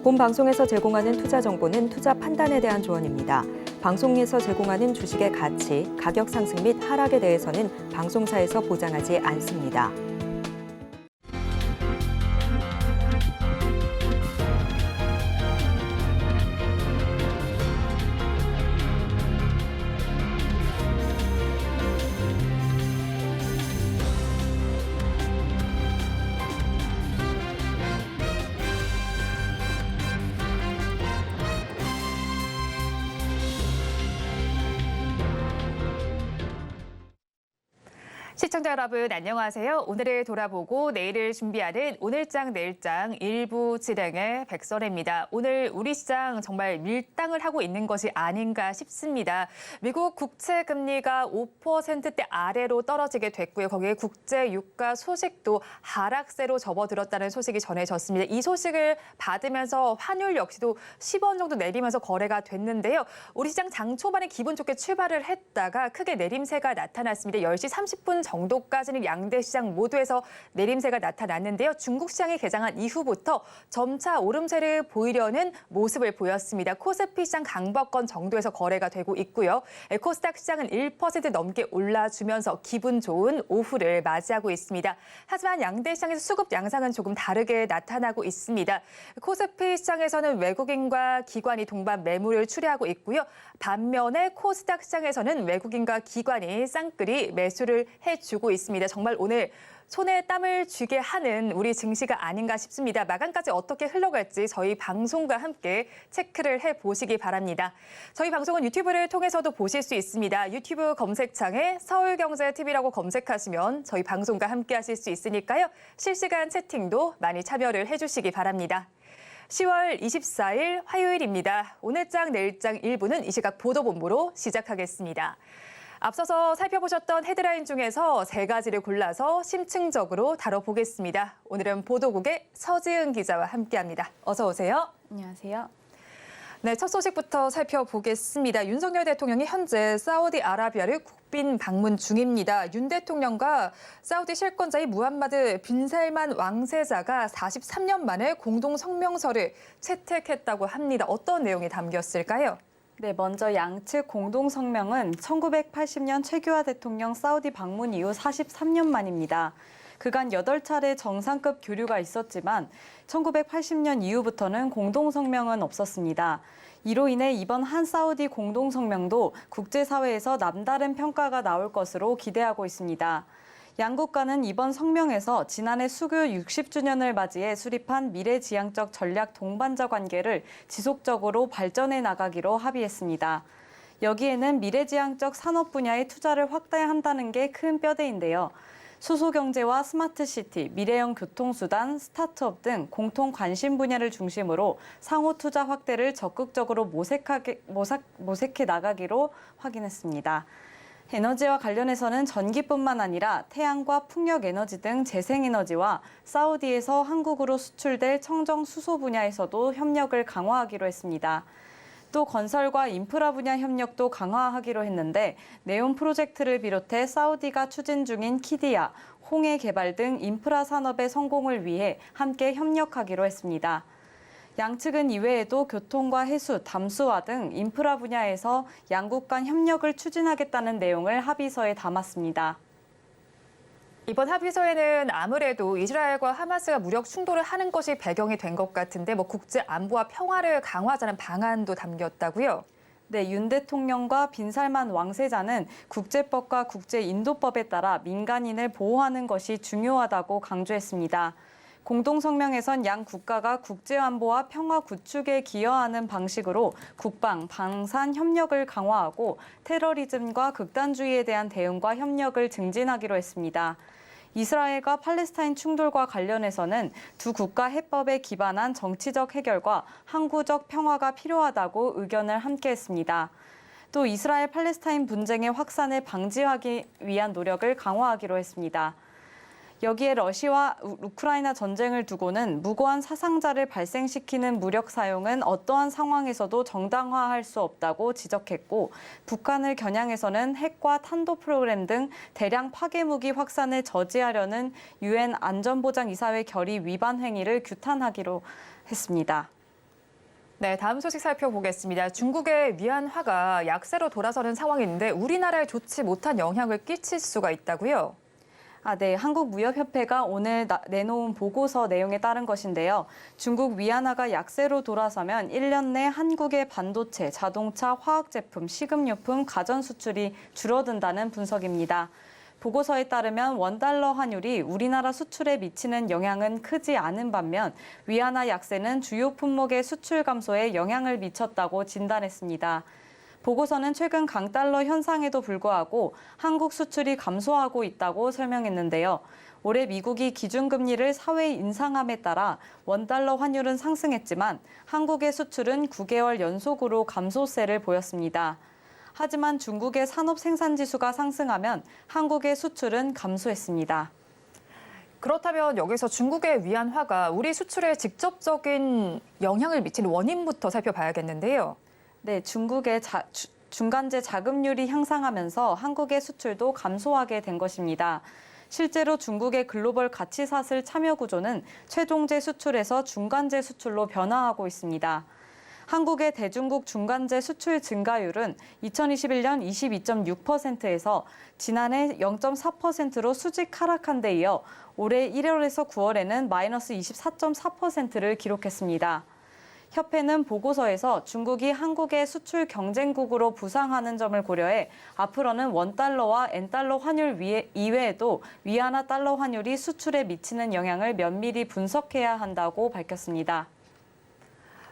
본 방송에서 제공하는 투자 정보는 투자 판단에 대한 조언입니다. 방송에서 제공하는 주식의 가치, 가격 상승 및 하락에 대해서는 방송사에서 보장하지 않습니다. 시청자 여러분 안녕하세요. 오늘을 돌아보고 내일을 준비하는 오늘장 내일장 일부 진행의 백선혜입니다. 오늘 우리 시장 정말 밀당을 하고 있는 것이 아닌가 싶습니다. 미국 국채 금리가 5%대 아래로 떨어지게 됐고요. 거기에 국제 유가 소식도 하락세로 접어들었다는 소식이 전해졌습니다. 이 소식을 받으면서 환율 역시도 10원 정도 내리면서 거래가 됐는데요. 우리 시장 장 초반에 기분 좋게 출발을 했다가 크게 내림세가 나타났습니다. 10시 30분 정도까지는 양대 시장 모두에서 내림세가 나타났는데요. 중국 시장이 개장한 이후부터 점차 오름세를 보이려는 모습을 보였습니다. 코스피 시장 강보권 정도에서 거래가 되고 있고요. 코스닥 시장은 1% 넘게 올라주면서 기분 좋은 오후를 맞이하고 있습니다. 하지만 양대 시장에서 수급 양상은 조금 다르게 나타나고 있습니다. 코스피 시장에서는 외국인과 기관이 동반 매물을 추리하고 있고요. 반면에 코스닥 시장에서는 외국인과 기관이 쌍끌이 매수를 해주고 있습니다. 정말 오늘 손에 땀을 쥐게 하는 우리 증시가 아닌가 싶습니다. 마감까지 어떻게 흘러갈지 저희 방송과 함께 체크를 해보시기 바랍니다. 저희 방송은 유튜브를 통해서도 보실 수 있습니다. 유튜브 검색창에 서울경제TV라고 검색하시면 저희 방송과 함께 하실 수 있으니까요. 실시간 채팅도 많이 참여를 해주시기 바랍니다. 10월 24일 화요일입니다. 오늘장 내일장 1부는 이 시각 보도본부로 시작하겠습니다. 앞서서 살펴보셨던 헤드라인 중에서 세 가지를 골라서 심층적으로 다뤄보겠습니다. 오늘은 보도국의 서지은 기자와 함께합니다. 어서 오세요. 안녕하세요. 네, 첫 소식부터 살펴보겠습니다. 윤석열 대통령이 현재 사우디아라비아를 국빈 방문 중입니다. 윤 대통령과 사우디 실권자인 무함마드 빈 살만 왕세자가 43년 만에 공동 성명서를 채택했다고 합니다. 어떤 내용이 담겼을까요? 네, 먼저 양측 공동 성명은 1980년 최규하 대통령 사우디 방문 이후 43년 만입니다. 그간 8차례 정상급 교류가 있었지만 1980년 이후부터는 공동 성명은 없었습니다. 이로 인해 이번 한 사우디 공동 성명도 국제사회에서 남다른 평가가 나올 것으로 기대하고 있습니다. 양국 간은 이번 성명에서 지난해 수교 60주년을 맞이해 수립한 미래지향적 전략 동반자 관계를 지속적으로 발전해 나가기로 합의했습니다. 여기에는 미래지향적 산업 분야의 투자를 확대한다는 게 큰 뼈대인데요. 수소경제와 스마트시티, 미래형 교통수단, 스타트업 등 공통 관심 분야를 중심으로 상호 투자 확대를 적극적으로 모색해 나가기로 확인했습니다. 에너지와 관련해서는 전기뿐만 아니라 태양과 풍력에너지 등 재생에너지와 사우디에서 한국으로 수출될 청정 수소 분야에서도 협력을 강화하기로 했습니다. 또 건설과 인프라 분야 협력도 강화하기로 했는데 네온 프로젝트를 비롯해 사우디가 추진 중인 키디야, 홍해 개발 등 인프라 산업의 성공을 위해 함께 협력하기로 했습니다. 양측은 이외에도 교통과 해수, 담수화 등 인프라 분야에서 양국 간 협력을 추진하겠다는 내용을 합의서에 담았습니다. 이번 합의서에는 아무래도 이스라엘과 하마스가 무력 충돌을 하는 것이 배경이 된 것 같은데 국제 안보와 평화를 강화하자는 방안도 담겼다고요? 네, 윤 대통령과 빈 살만 왕세자는 국제법과 국제인도법에 따라 민간인을 보호하는 것이 중요하다고 강조했습니다. 공동성명에선 양 국가가 국제안보와 평화 구축에 기여하는 방식으로 국방, 방산 협력을 강화하고 테러리즘과 극단주의에 대한 대응과 협력을 증진하기로 했습니다. 이스라엘과 팔레스타인 충돌과 관련해서는 두 국가 해법에 기반한 정치적 해결과 항구적 평화가 필요하다고 의견을 함께했습니다. 또 이스라엘 팔레스타인 분쟁의 확산을 방지하기 위한 노력을 강화하기로 했습니다. 여기에 러시아와 우크라이나 전쟁을 두고는 무고한 사상자를 발생시키는 무력 사용은 어떠한 상황에서도 정당화할 수 없다고 지적했고, 북한을 겨냥해서는 핵과 탄도 프로그램 등 대량 파괴무기 확산을 저지하려는 유엔 안전보장이사회 결의 위반 행위를 규탄하기로 했습니다. 네, 다음 소식 살펴보겠습니다. 중국의 위안화가 약세로 돌아서는 상황인데 우리나라에 좋지 못한 영향을 끼칠 수가 있다고요? 네. 한국무역협회가 오늘 내놓은 보고서 내용에 따른 것인데요. 중국 위안화가 약세로 돌아서면 1년 내 한국의 반도체, 자동차, 화학제품, 식음료품, 가전 수출이 줄어든다는 분석입니다. 보고서에 따르면 원달러 환율이 우리나라 수출에 미치는 영향은 크지 않은 반면 위안화 약세는 주요 품목의 수출 감소에 영향을 미쳤다고 진단했습니다. 보고서는 최근 강달러 현상에도 불구하고 한국 수출이 감소하고 있다고 설명했는데요. 올해 미국이 기준금리를 4회 인상함에 따라 원달러 환율은 상승했지만 한국의 수출은 9개월 연속으로 감소세를 보였습니다. 하지만 중국의 산업 생산지수가 상승하면 한국의 수출은 감소했습니다. 그렇다면 여기서 중국의 위안화가 우리 수출에 직접적인 영향을 미치는 원인부터 살펴봐야겠는데요. 네, 중국의 중간재 자금률이 향상하면서 한국의 수출도 감소하게 된 것입니다. 실제로 중국의 글로벌 가치사슬 참여 구조는 최종재 수출에서 중간재 수출로 변화하고 있습니다. 한국의 대중국 중간재 수출 증가율은 2021년 22.6%에서 지난해 0.4%로 수직 하락한 데 이어 올해 1월에서 9월에는 마이너스 24.4%를 기록했습니다. 협회는 보고서에서 중국이 한국의 수출 경쟁국으로 부상하는 점을 고려해 앞으로는 원달러와 엔달러 환율 이외에도 위안화 달러 환율이 수출에 미치는 영향을 면밀히 분석해야 한다고 밝혔습니다.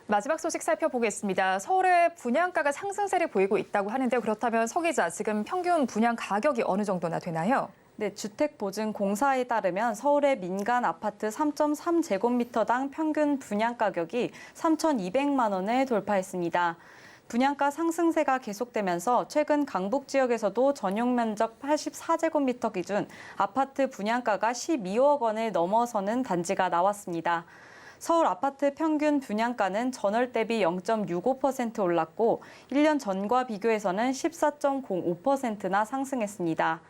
마지막 소식 살펴보겠습니다. 서울의 분양가가 상승세를 보이고 있다고 하는데 그렇다면 서 기자, 지금 평균 분양 가격이 어느 정도나 되나요? 네, 주택보증공사에 따르면 서울의 민간 아파트 3.3제곱미터당 평균 분양 가격이 3,200만 원을 돌파했습니다. 분양가 상승세가 계속되면서 최근 강북 지역에서도 전용 면적 84제곱미터 기준 아파트 분양가가 12억 원을 넘어서는 단지가 나왔습니다. 서울 아파트 평균 분양가는 전월 대비 0.65% 올랐고 1년 전과 비교해서는 14.05%나 상승했습니다.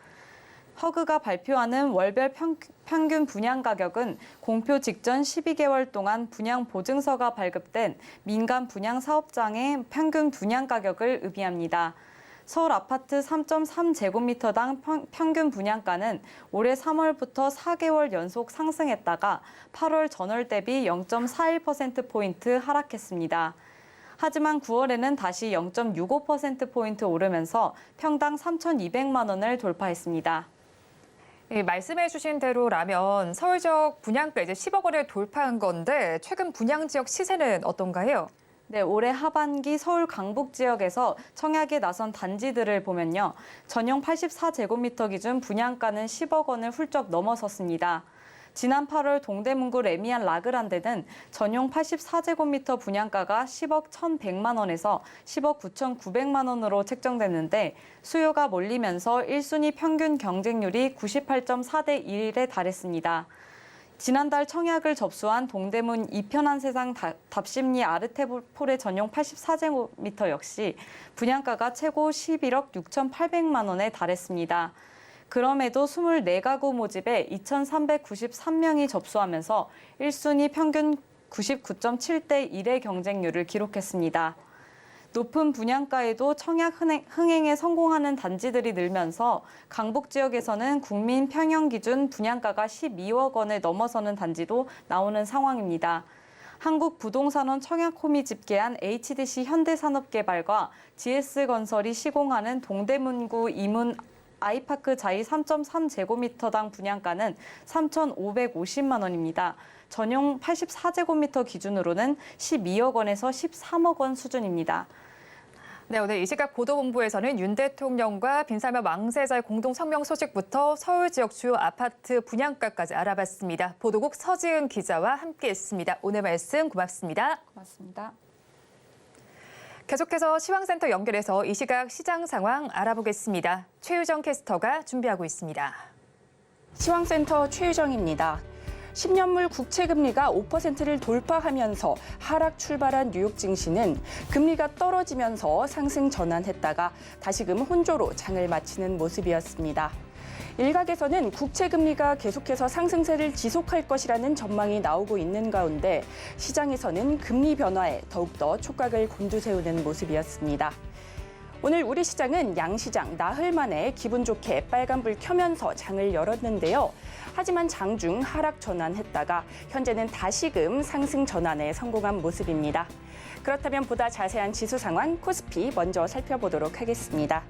허그가 발표하는 월별 평균 분양 가격은 공표 직전 12개월 동안 분양 보증서가 발급된 민간 분양 사업장의 평균 분양 가격을 의미합니다. 서울 아파트 3.3제곱미터당 평균 분양가는 올해 3월부터 4개월 연속 상승했다가 8월 전월 대비 0.41%포인트 하락했습니다. 하지만 9월에는 다시 0.65%포인트 오르면서 평당 3,200만 원을 돌파했습니다. 말씀해 주신 대로라면 서울 지역 분양가 이제 10억 원을 돌파한 건데 최근 분양 지역 시세는 어떤가요? 네, 올해 하반기 서울 강북 지역에서 청약에 나선 단지들을 보면요. 전용 84제곱미터 기준 분양가는 10억 원을 훌쩍 넘어섰습니다. 지난 8월 동대문구 레미안 라그란데는 전용 84제곱미터 분양가가 10억 1,100만 원에서 10억 9,900만 원으로 책정됐는데 수요가 몰리면서 1순위 평균 경쟁률이 98.4대 1에 달했습니다. 지난달 청약을 접수한 동대문 이편한 세상 답심리 아르테폴의 전용 84제곱미터 역시 분양가가 최고 11억 6,800만 원에 달했습니다. 그럼에도 24가구 모집에 2,393명이 접수하면서 1순위 평균 99.7대 1의 경쟁률을 기록했습니다. 높은 분양가에도 청약 흥행에 성공하는 단지들이 늘면서 강북 지역에서는 국민 평형 기준 분양가가 12억 원을 넘어서는 단지도 나오는 상황입니다. 한국부동산원 청약홈이 집계한 HDC 현대산업개발과 GS건설이 시공하는 동대문구 이문 아이파크 자이 3.3제곱미터당 분양가는 3,550만 원입니다. 전용 84제곱미터 기준으로는 12억 원에서 13억 원 수준입니다. 네, 오늘 이 시각 보도본부에서는 윤 대통령과 빈살만 왕세자의 공동 성명 소식부터 서울 지역 주요 아파트 분양가까지 알아봤습니다. 보도국 서지은 기자와 함께했습니다. 오늘 말씀 고맙습니다. 고맙습니다. 계속해서 시황센터 연결해서 이 시각 시장 상황 알아보겠습니다. 최유정 캐스터가 준비하고 있습니다. 시황센터 최유정입니다. 10년물 국채금리가 5%를 돌파하면서 하락 출발한 뉴욕 증시는 금리가 떨어지면서 상승 전환했다가 다시금 혼조로 장을 마치는 모습이었습니다. 일각에서는 국채 금리가 계속해서 상승세를 지속할 것이라는 전망이 나오고 있는 가운데 시장에서는 금리 변화에 더욱더 촉각을 곤두세우는 모습이었습니다. 오늘 우리 시장은 양시장 나흘 만에 기분 좋게 빨간불 켜면서 장을 열었는데요. 하지만 장중 하락 전환했다가 현재는 다시금 상승 전환에 성공한 모습입니다. 그렇다면 보다 자세한 지수 상황 코스피 먼저 살펴보도록 하겠습니다.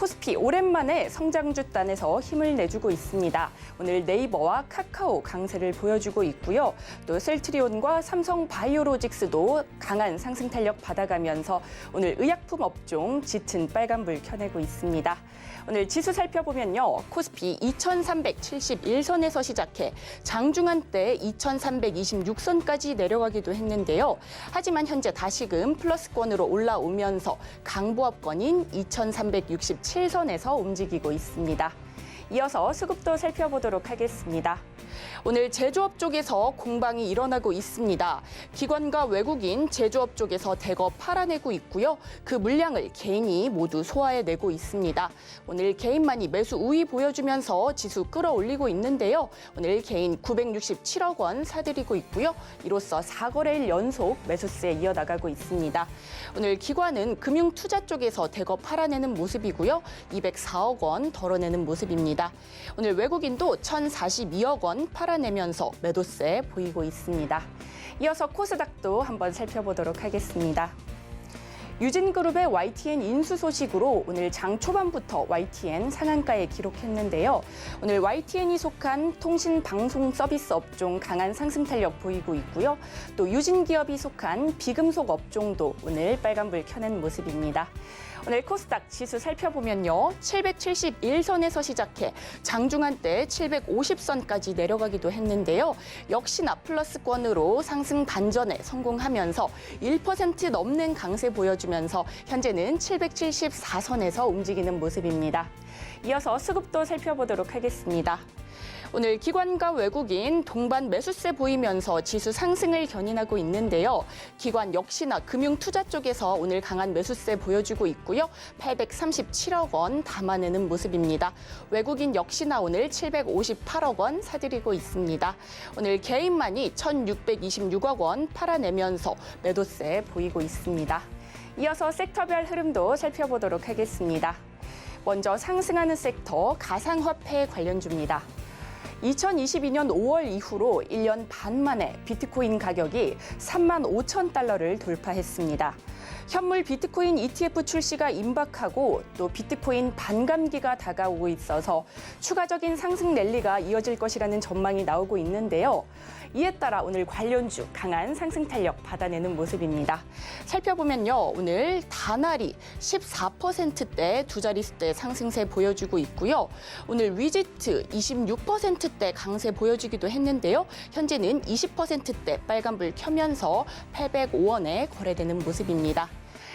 코스피 오랜만에 성장주단에서 힘을 내주고 있습니다. 오늘 네이버와 카카오 강세를 보여주고 있고요. 또 셀트리온과 삼성 바이오로직스도 강한 상승 탄력 받아가면서 오늘 의약품 업종 짙은 빨간불 켜내고 있습니다. 오늘 지수 살펴보면요. 코스피 2371선에서 시작해 장중한 때 2326선까지 내려가기도 했는데요. 하지만 현재 다시금 플러스권으로 올라오면서 강보합권인 2367선에서 움직이고 있습니다. 이어서 수급도 살펴보도록 하겠습니다. 오늘 제조업 쪽에서 공방이 일어나고 있습니다. 기관과 외국인 제조업 쪽에서 대거 팔아내고 있고요. 그 물량을 개인이 모두 소화해내고 있습니다. 오늘 개인만이 매수 우위 보여주면서 지수 끌어올리고 있는데요. 오늘 개인 967억 원 사들이고 있고요. 이로써 4거래일 연속 매수세 이어나가고 있습니다. 오늘 기관은 금융투자 쪽에서 대거 팔아내는 모습이고요. 204억 원 덜어내는 모습입니다. 오늘 외국인도 1,042억 원 팔아내면서 매도세 보이고 있습니다. 이어서 코스닥도 한번 살펴보도록 하겠습니다. 유진그룹의 YTN 인수 소식으로 오늘 장 초반부터 YTN 상한가에 기록했는데요. 오늘 YTN이 속한 통신 방송 서비스 업종 강한 상승 탄력 보이고 있고요. 또 유진기업이 속한 비금속 업종도 오늘 빨간불 켜낸 모습입니다. 오늘 코스닥 지수 살펴보면요. 771선에서 시작해 장중한 때 750선까지 내려가기도 했는데요. 역시나 플러스권으로 상승 반전에 성공하면서 1% 넘는 강세 보여주면서 현재는 774선에서 움직이는 모습입니다. 이어서 수급도 살펴보도록 하겠습니다. 오늘 기관과 외국인 동반 매수세 보이면서 지수 상승을 견인하고 있는데요. 기관 역시나 금융투자 쪽에서 오늘 강한 매수세 보여주고 있고요. 837억 원 담아내는 모습입니다. 외국인 역시나 오늘 758억 원 사들이고 있습니다. 오늘 개인만이 1,626억 원 팔아내면서 매도세 보이고 있습니다. 이어서 섹터별 흐름도 살펴보도록 하겠습니다. 먼저 상승하는 섹터 가상화폐 관련주입니다. 2022년 5월 이후로 1년 반 만에 비트코인 가격이 35,000달러를 돌파했습니다. 현물 비트코인 ETF 출시가 임박하고 또 비트코인 반감기가 다가오고 있어서 추가적인 상승 랠리가 이어질 것이라는 전망이 나오고 있는데요. 이에 따라 오늘 관련주 강한 상승 탄력 받아내는 모습입니다. 살펴보면요. 오늘 다날이 14%대 두 자릿수대 상승세 보여주고 있고요. 오늘 위지트 26%대 강세 보여주기도 했는데요. 현재는 20%대 빨간불 켜면서 805원에 거래되는 모습입니다.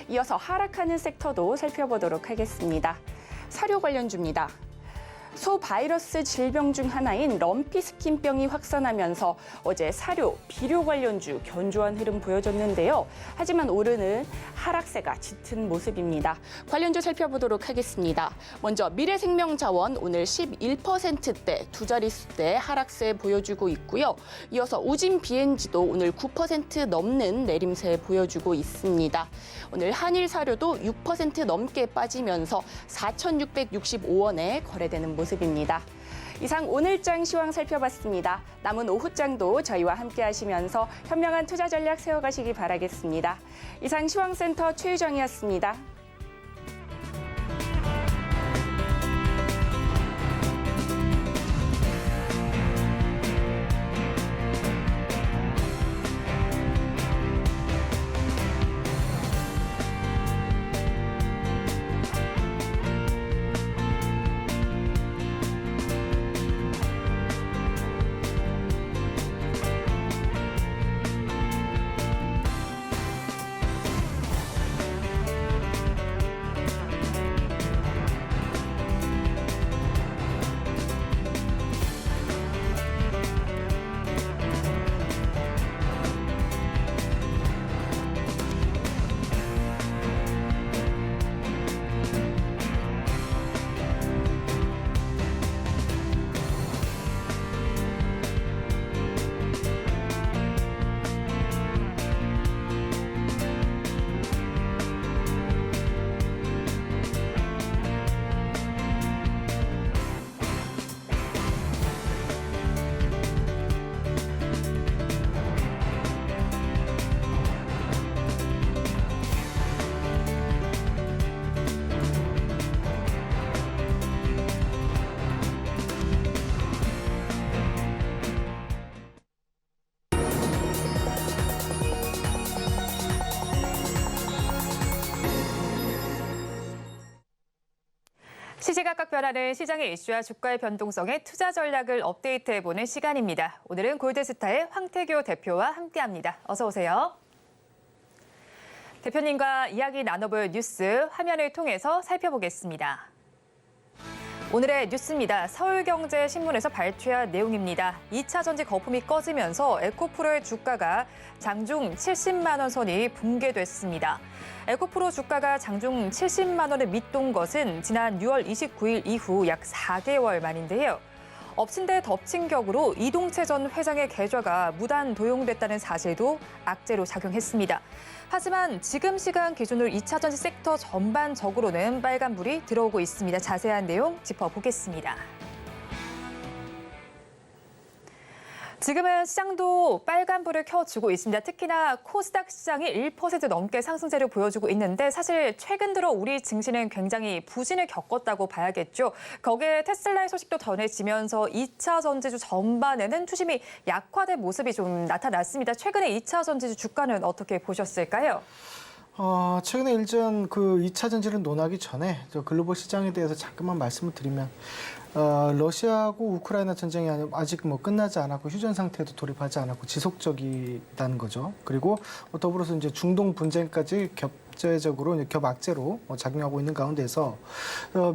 이어서 하락하는 섹터도 살펴보도록 하겠습니다. 사료 관련주입니다. 소바이러스 질병 중 하나인 럼피스킨병이 확산하면서 어제 사료, 비료 관련주 견조한 흐름 보여줬는데요. 하지만 오르는 하락세가 짙은 모습입니다. 관련주 살펴보도록 하겠습니다. 먼저 미래생명자원 오늘 11%대 두 자릿수대 하락세 보여주고 있고요. 이어서 우진 BNG도 오늘 9% 넘는 내림세 보여주고 있습니다. 오늘 한일사료도 6% 넘게 빠지면서 4,665원에 거래되는 모습입니다. 이상 오늘장 시황 살펴봤습니다. 남은 오후장도 저희와 함께 하시면서 현명한 투자 전략 세워가시기 바라겠습니다. 이상 시황센터 최유정이었습니다. 시시각각 변하는 시장의 이슈와 주가의 변동성에 투자 전략을 업데이트해보는 시간입니다. 오늘은 골드스타의 황태교 대표와 함께합니다. 어서 오세요. 대표님과 이야기 나눠볼 뉴스 화면을 통해서 살펴보겠습니다. 오늘의 뉴스입니다. 서울경제신문에서 발췌한 내용입니다. 2차 전지 거품이 꺼지면서 에코프로의 주가가 장중 70만 원 선이 붕괴됐습니다. 에코프로 주가가 장중 70만 원을 밑돈 것은 지난 6월 29일 이후 약 4개월 만인데요. 엎친 데 덮친 격으로 이동채 전 회장의 계좌가 무단 도용됐다는 사실도 악재로 작용했습니다. 하지만 지금 시간 기준으로 2차 전지 섹터 전반적으로는 빨간불이 들어오고 있습니다. 자세한 내용 짚어보겠습니다. 지금은 시장도 빨간불을 켜주고 있습니다. 특히나 코스닥 시장이 1% 넘게 상승세를 보여주고 있는데 사실 최근 들어 우리 증시는 굉장히 부진을 겪었다고 봐야겠죠. 거기에 테슬라의 소식도 전해지면서 2차 전지주 전반에는 투심이 약화된 모습이 좀 나타났습니다. 최근에 2차 전지주 주가는 어떻게 보셨을까요? 최근에 일전 그 2차 전지를 논하기 전에 저 글로벌 시장에 대해서 잠깐만 말씀을 드리면 러시아하고 우크라이나 전쟁이 아직 뭐 끝나지 않았고 휴전 상태에도 돌입하지 않았고 지속적이라는 거죠. 그리고 더불어서 이제 중동 분쟁까지 겹제적으로 겹악재로 작용하고 있는 가운데서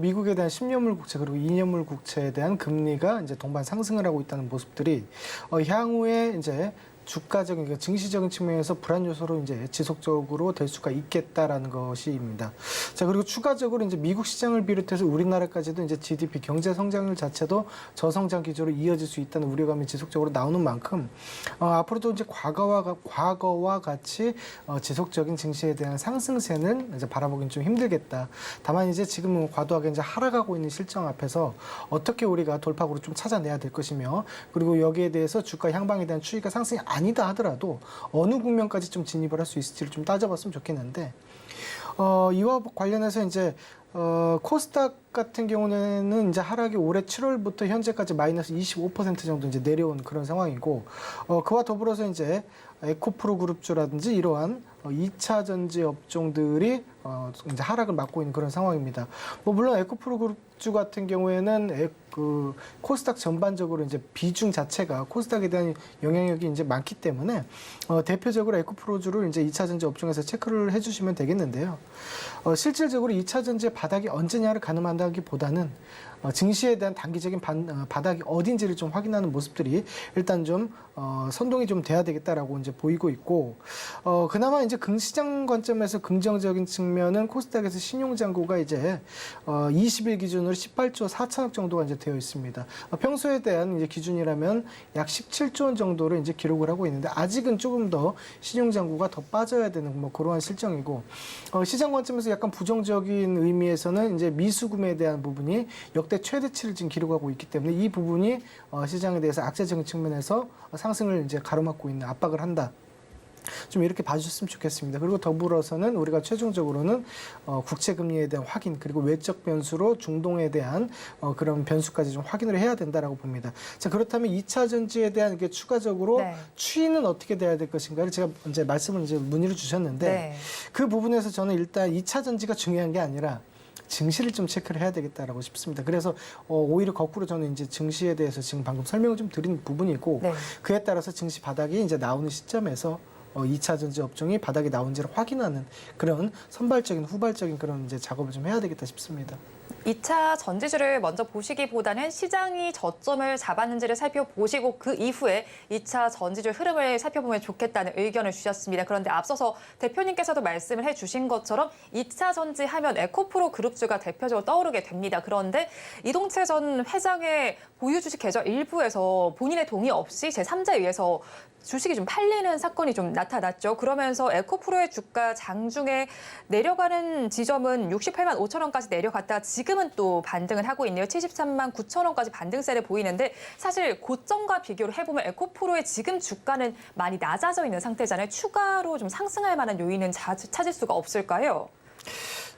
미국에 대한 10년물 국채 그리고 2년물 국채에 대한 금리가 이제 동반 상승을 하고 있다는 모습들이 향후에 이제 주가적인, 그러니까 증시적인 측면에서 불안 요소로 이제 지속적으로 될 수가 있겠다라는 것입니다. 자, 그리고 추가적으로 이제 미국 시장을 비롯해서 우리나라까지도 이제 GDP 경제 성장률 자체도 저성장 기조로 이어질 수 있다는 우려감이 지속적으로 나오는 만큼 앞으로도 이제 과거와 같이 지속적인 증시에 대한 상승세는 이제 바라보기는 좀 힘들겠다. 다만 이제 지금은 과도하게 이제 하락하고 있는 실정 앞에서 어떻게 우리가 돌파구를 좀 찾아내야 될 것이며 그리고 여기에 대해서 주가 향방에 대한 추이가 상승이 아니다 하더라도 어느 국면까지 좀 진입을 할 수 있을지를 좀 따져봤으면 좋겠는데 이와 관련해서 이제 코스닥 같은 경우는 이제 하락이 올해 7월부터 현재까지 마이너스 25% 정도 이제 내려온 그런 상황이고 그와 더불어서 이제 에코프로 그룹주라든지 이러한 2차 전지 업종들이 이제 하락을 맞고 있는 그런 상황입니다. 뭐 물론 에코프로 그룹주 같은 경우에는 그 코스닥 전반적으로 이제 비중 자체가 코스닥에 대한 영향력이 이제 많기 때문에 대표적으로 에코프로주를 이제 2차 전지 업종에서 체크를 해주시면 되겠는데요. 실질적으로 2차 전지의 바닥이 언제냐를 가늠한다기보다는 증시에 대한 단기적인 바닥이 어딘지를 좀 확인하는 모습들이 일단 좀 선동이 좀 돼야 되겠다라고 이제 보이고 있고 그나마 이제 긍시장 관점에서 긍정적인 측면은 코스닥에서 신용잔고가 이제 20일 기준으로 18조 4천억 정도가 이제 되어 있습니다. 평소에 대한 이제 기준이라면 약 17조 원 정도를 이제 기록을 하고 있는데 아직은 조금 더 신용잔고가 더 빠져야 되는 뭐 그러한 실정이고 시장 관점에서 약간 부정적인 의미에서는 이제 미수금에 대한 부분이 역대 최대치를 지금 기록하고 있기 때문에 이 부분이 시장에 대해서 악재적인 측면에서 상승을 이제 가로막고 있는 압박을 한다. 좀 이렇게 봐주셨으면 좋겠습니다. 그리고 더불어서는 우리가 최종적으로는 국채금리에 대한 확인 그리고 외적 변수로 중동에 대한 그런 변수까지 좀 확인을 해야 된다라고 봅니다. 자 그렇다면 2차 전지에 대한 게 추가적으로 추이는 어떻게 돼야 될 것인가를 제가 이제 말씀을 이제 문의를 주셨는데 그 부분에서 저는 일단 2차 전지가 중요한 게 아니라 증시를 좀 체크를 해야 되겠다라고 싶습니다. 그래서 오히려 거꾸로 저는 이제 증시에 대해서 지금 방금 설명을 좀 드린 부분이고 그에 따라서 증시 바닥이 이제 나오는 시점에서 2차 전지 업종이 바닥이 나온지를 확인하는 그런 선발적인 후발적인 그런 이제 작업을 좀 해야 되겠다 싶습니다. 2차 전지주를 먼저 보시기보다는 시장이 저점을 잡았는지를 살펴보시고 그 이후에 2차 전지주 흐름을 살펴보면 좋겠다는 의견을 주셨습니다. 그런데 앞서서 대표님께서도 말씀을 해주신 것처럼 2차 전지 하면 에코프로 그룹주가 대표적으로 떠오르게 됩니다. 그런데 이동채 전 회장의 보유 주식 계좌 일부에서 본인의 동의 없이 제3자에 의해서 주식이 좀 팔리는 사건이 좀 나타났죠. 그러면서 에코프로의 주가 장중에 내려가는 지점은 68만 5천 원까지 내려갔다가 지금은 또 반등을 하고 있네요. 73만 9천 원까지 반등세를 보이는데 사실 고점과 비교를 해보면 에코프로의 지금 주가는 많이 낮아져 있는 상태잖아요. 추가로 좀 상승할 만한 요인은 찾을 수가 없을까요?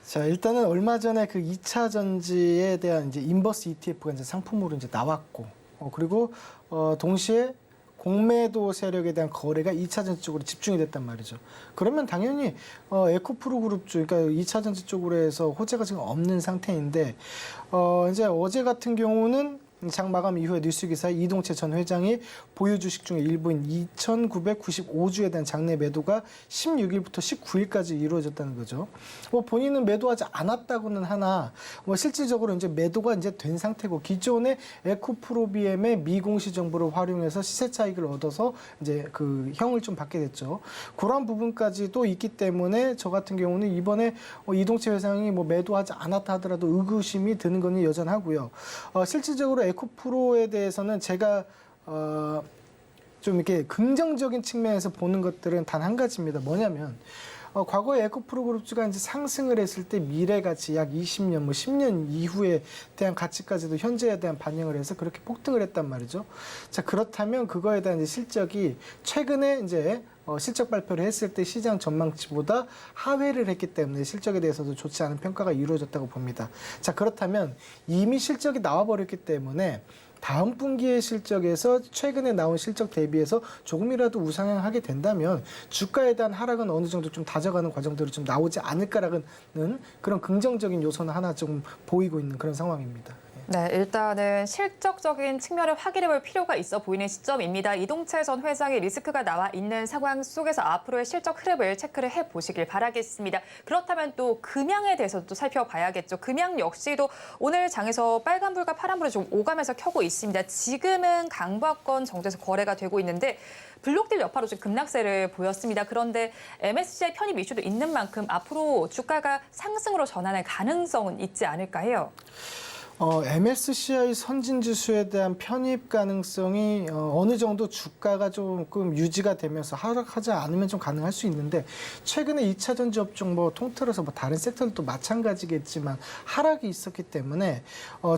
자, 일단은 얼마 전에 그 2차 전지에 대한 이제 인버스 ETF가 이제 상품으로 이제 나왔고, 그리고 동시에 공매도 세력에 대한 거래가 2차전지 쪽으로 집중이 됐단 말이죠. 그러면 당연히 에코프로 그룹 쪽, 그러니까 2차전지 쪽으로 해서 호재가 지금 없는 상태인데 이제 어제 같은 경우는 장 마감 이후에 뉴스기사에 이동채 전 회장이 보유 주식 중에 일부인 2,995주에 대한 장내 매도가 16일부터 19일까지 이루어졌다는 거죠. 뭐 본인은 매도하지 않았다고는 하나, 뭐 실질적으로 이제 매도가 이제 된 상태고 기존의 에코프로비엠의 미공시 정보를 활용해서 시세 차익을 얻어서 이제 그 형을 좀 받게 됐죠. 그런 부분까지도 있기 때문에 저 같은 경우는 이번에 이동채 회장이 뭐 매도하지 않았다 하더라도 의구심이 드는 건 여전하고요. 실질적으로 에코프로에 대해서는 제가 좀 이렇게 긍정적인 측면에서 보는 것들은 단 한 가지입니다. 뭐냐면 과거에 에코프로 그룹주가 이제 상승을 했을 때 미래 가치 약 20년, 뭐 10년 이후에 대한 가치까지도 현재에 대한 반영을 해서 그렇게 폭등을 했단 말이죠. 자, 그렇다면 그거에 대한 이제 실적이 최근에 이제 실적 발표를 했을 때 시장 전망치보다 하회를 했기 때문에 실적에 대해서도 좋지 않은 평가가 이루어졌다고 봅니다. 자, 그렇다면 이미 실적이 나와버렸기 때문에 다음 분기의 실적에서 최근에 나온 실적 대비해서 조금이라도 우상향하게 된다면 주가에 대한 하락은 어느 정도 좀 다져가는 과정들이 좀 나오지 않을까라는 그런 긍정적인 요소는 하나 좀 보이고 있는 그런 상황입니다. 네, 일단은 실적적인 측면을 확인해 볼 필요가 있어 보이는 시점입니다. 이동채 전 회장의 리스크가 나와 있는 상황 속에서 앞으로의 실적 흐름을 체크를 해보시길 바라겠습니다. 그렇다면 또 금양에 대해서도 또 살펴봐야겠죠. 금양 역시도 오늘 장에서 빨간불과 파란불을 좀 오가면서 켜고 있습니다. 지금은 강박권 정도에서 거래가 되고 있는데 블록딜 여파로 좀 급락세를 보였습니다. 그런데 MSCI 편입 이슈도 있는 만큼 앞으로 주가가 상승으로 전환할 가능성은 있지 않을까 해요. MSCI 선진지수에 대한 편입 가능성이 어느 정도 주가가 조금 유지가 되면서 하락하지 않으면 좀 가능할 수 있는데 최근에 2차전지 업종 뭐 통틀어서 뭐 다른 섹터들도 마찬가지겠지만 하락이 있었기 때문에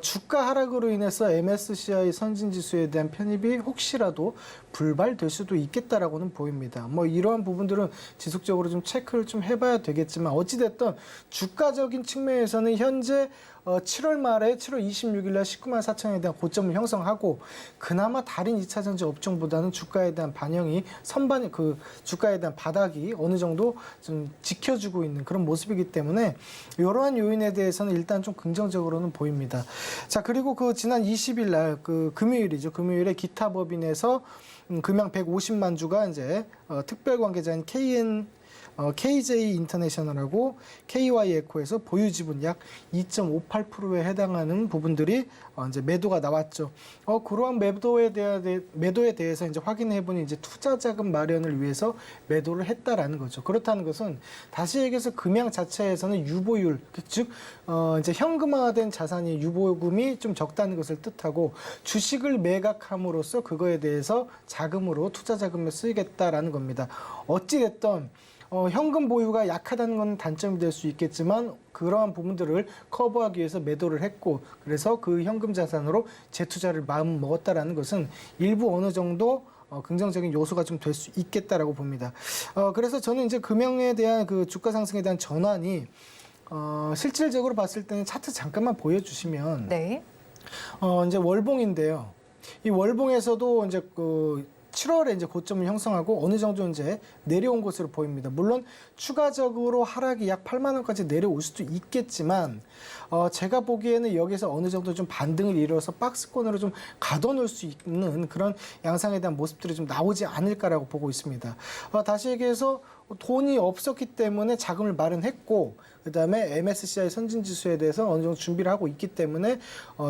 주가 하락으로 인해서 MSCI 선진지수에 대한 편입이 혹시라도 불발될 수도 있겠다라고는 보입니다. 뭐 이러한 부분들은 지속적으로 좀 체크를 좀 해봐야 되겠지만 어찌됐든 주가적인 측면에서는 현재 7월 말에 7월 26일 날 19만 4천에 대한 고점을 형성하고 그나마 다른 2차전지 업종보다는 주가에 대한 반영이 그 주가에 대한 바닥이 어느 정도 좀 지켜주고 있는 그런 모습이기 때문에 이러한 요인에 대해서는 일단 좀 긍정적으로는 보입니다. 자, 그리고 그 지난 20일 날 그 금요일이죠. 금요일에 기타법인에서 금양 150만 주가 이제 특별 관계자인 KJ 인터내셔널하고 KY 에코에서 보유 지분 약 2.58%에 해당하는 부분들이 이제 매도가 나왔죠. 그러한 매도에 대해서 이제 확인해 보니 이제 투자 자금 마련을 위해서 매도를 했다라는 거죠. 그렇다는 것은 다시 얘기해서 금양 자체에서는 유보율, 즉 이제 현금화된 자산이 유보금이 좀 적다는 것을 뜻하고 주식을 매각함으로써 그거에 대해서 자금으로 투자 자금을 쓰이겠다라는 겁니다. 어찌 됐든 현금 보유가 약하다는 건 단점이 될 수 있겠지만 그러한 부분들을 커버하기 위해서 매도를 했고 그래서 그 현금 자산으로 재투자를 마음 먹었다라는 것은 일부 어느 정도 긍정적인 요소가 좀 될 수 있겠다라고 봅니다. 그래서 저는 이제 금형에 대한 그 주가 상승에 대한 전환이 실질적으로 봤을 때는 차트 잠깐만 보여주시면 네. 이제 월봉인데요. 이 월봉에서도 이제 7월에 이제 고점을 형성하고 어느 정도 이제 내려온 것으로 보입니다. 물론 추가적으로 하락이 약 8만 원까지 내려올 수도 있겠지만 제가 보기에는 여기서 어느 정도 좀 반등을 이뤄서 박스권으로 좀 가둬놓을 수 있는 그런 양상에 대한 모습들이 좀 나오지 않을까라고 보고 있습니다. 다시 얘기해서 돈이 없었기 때문에 자금을 마련했고 그다음에 MSCI 선진지수에 대해서 어느 정도 준비를 하고 있기 때문에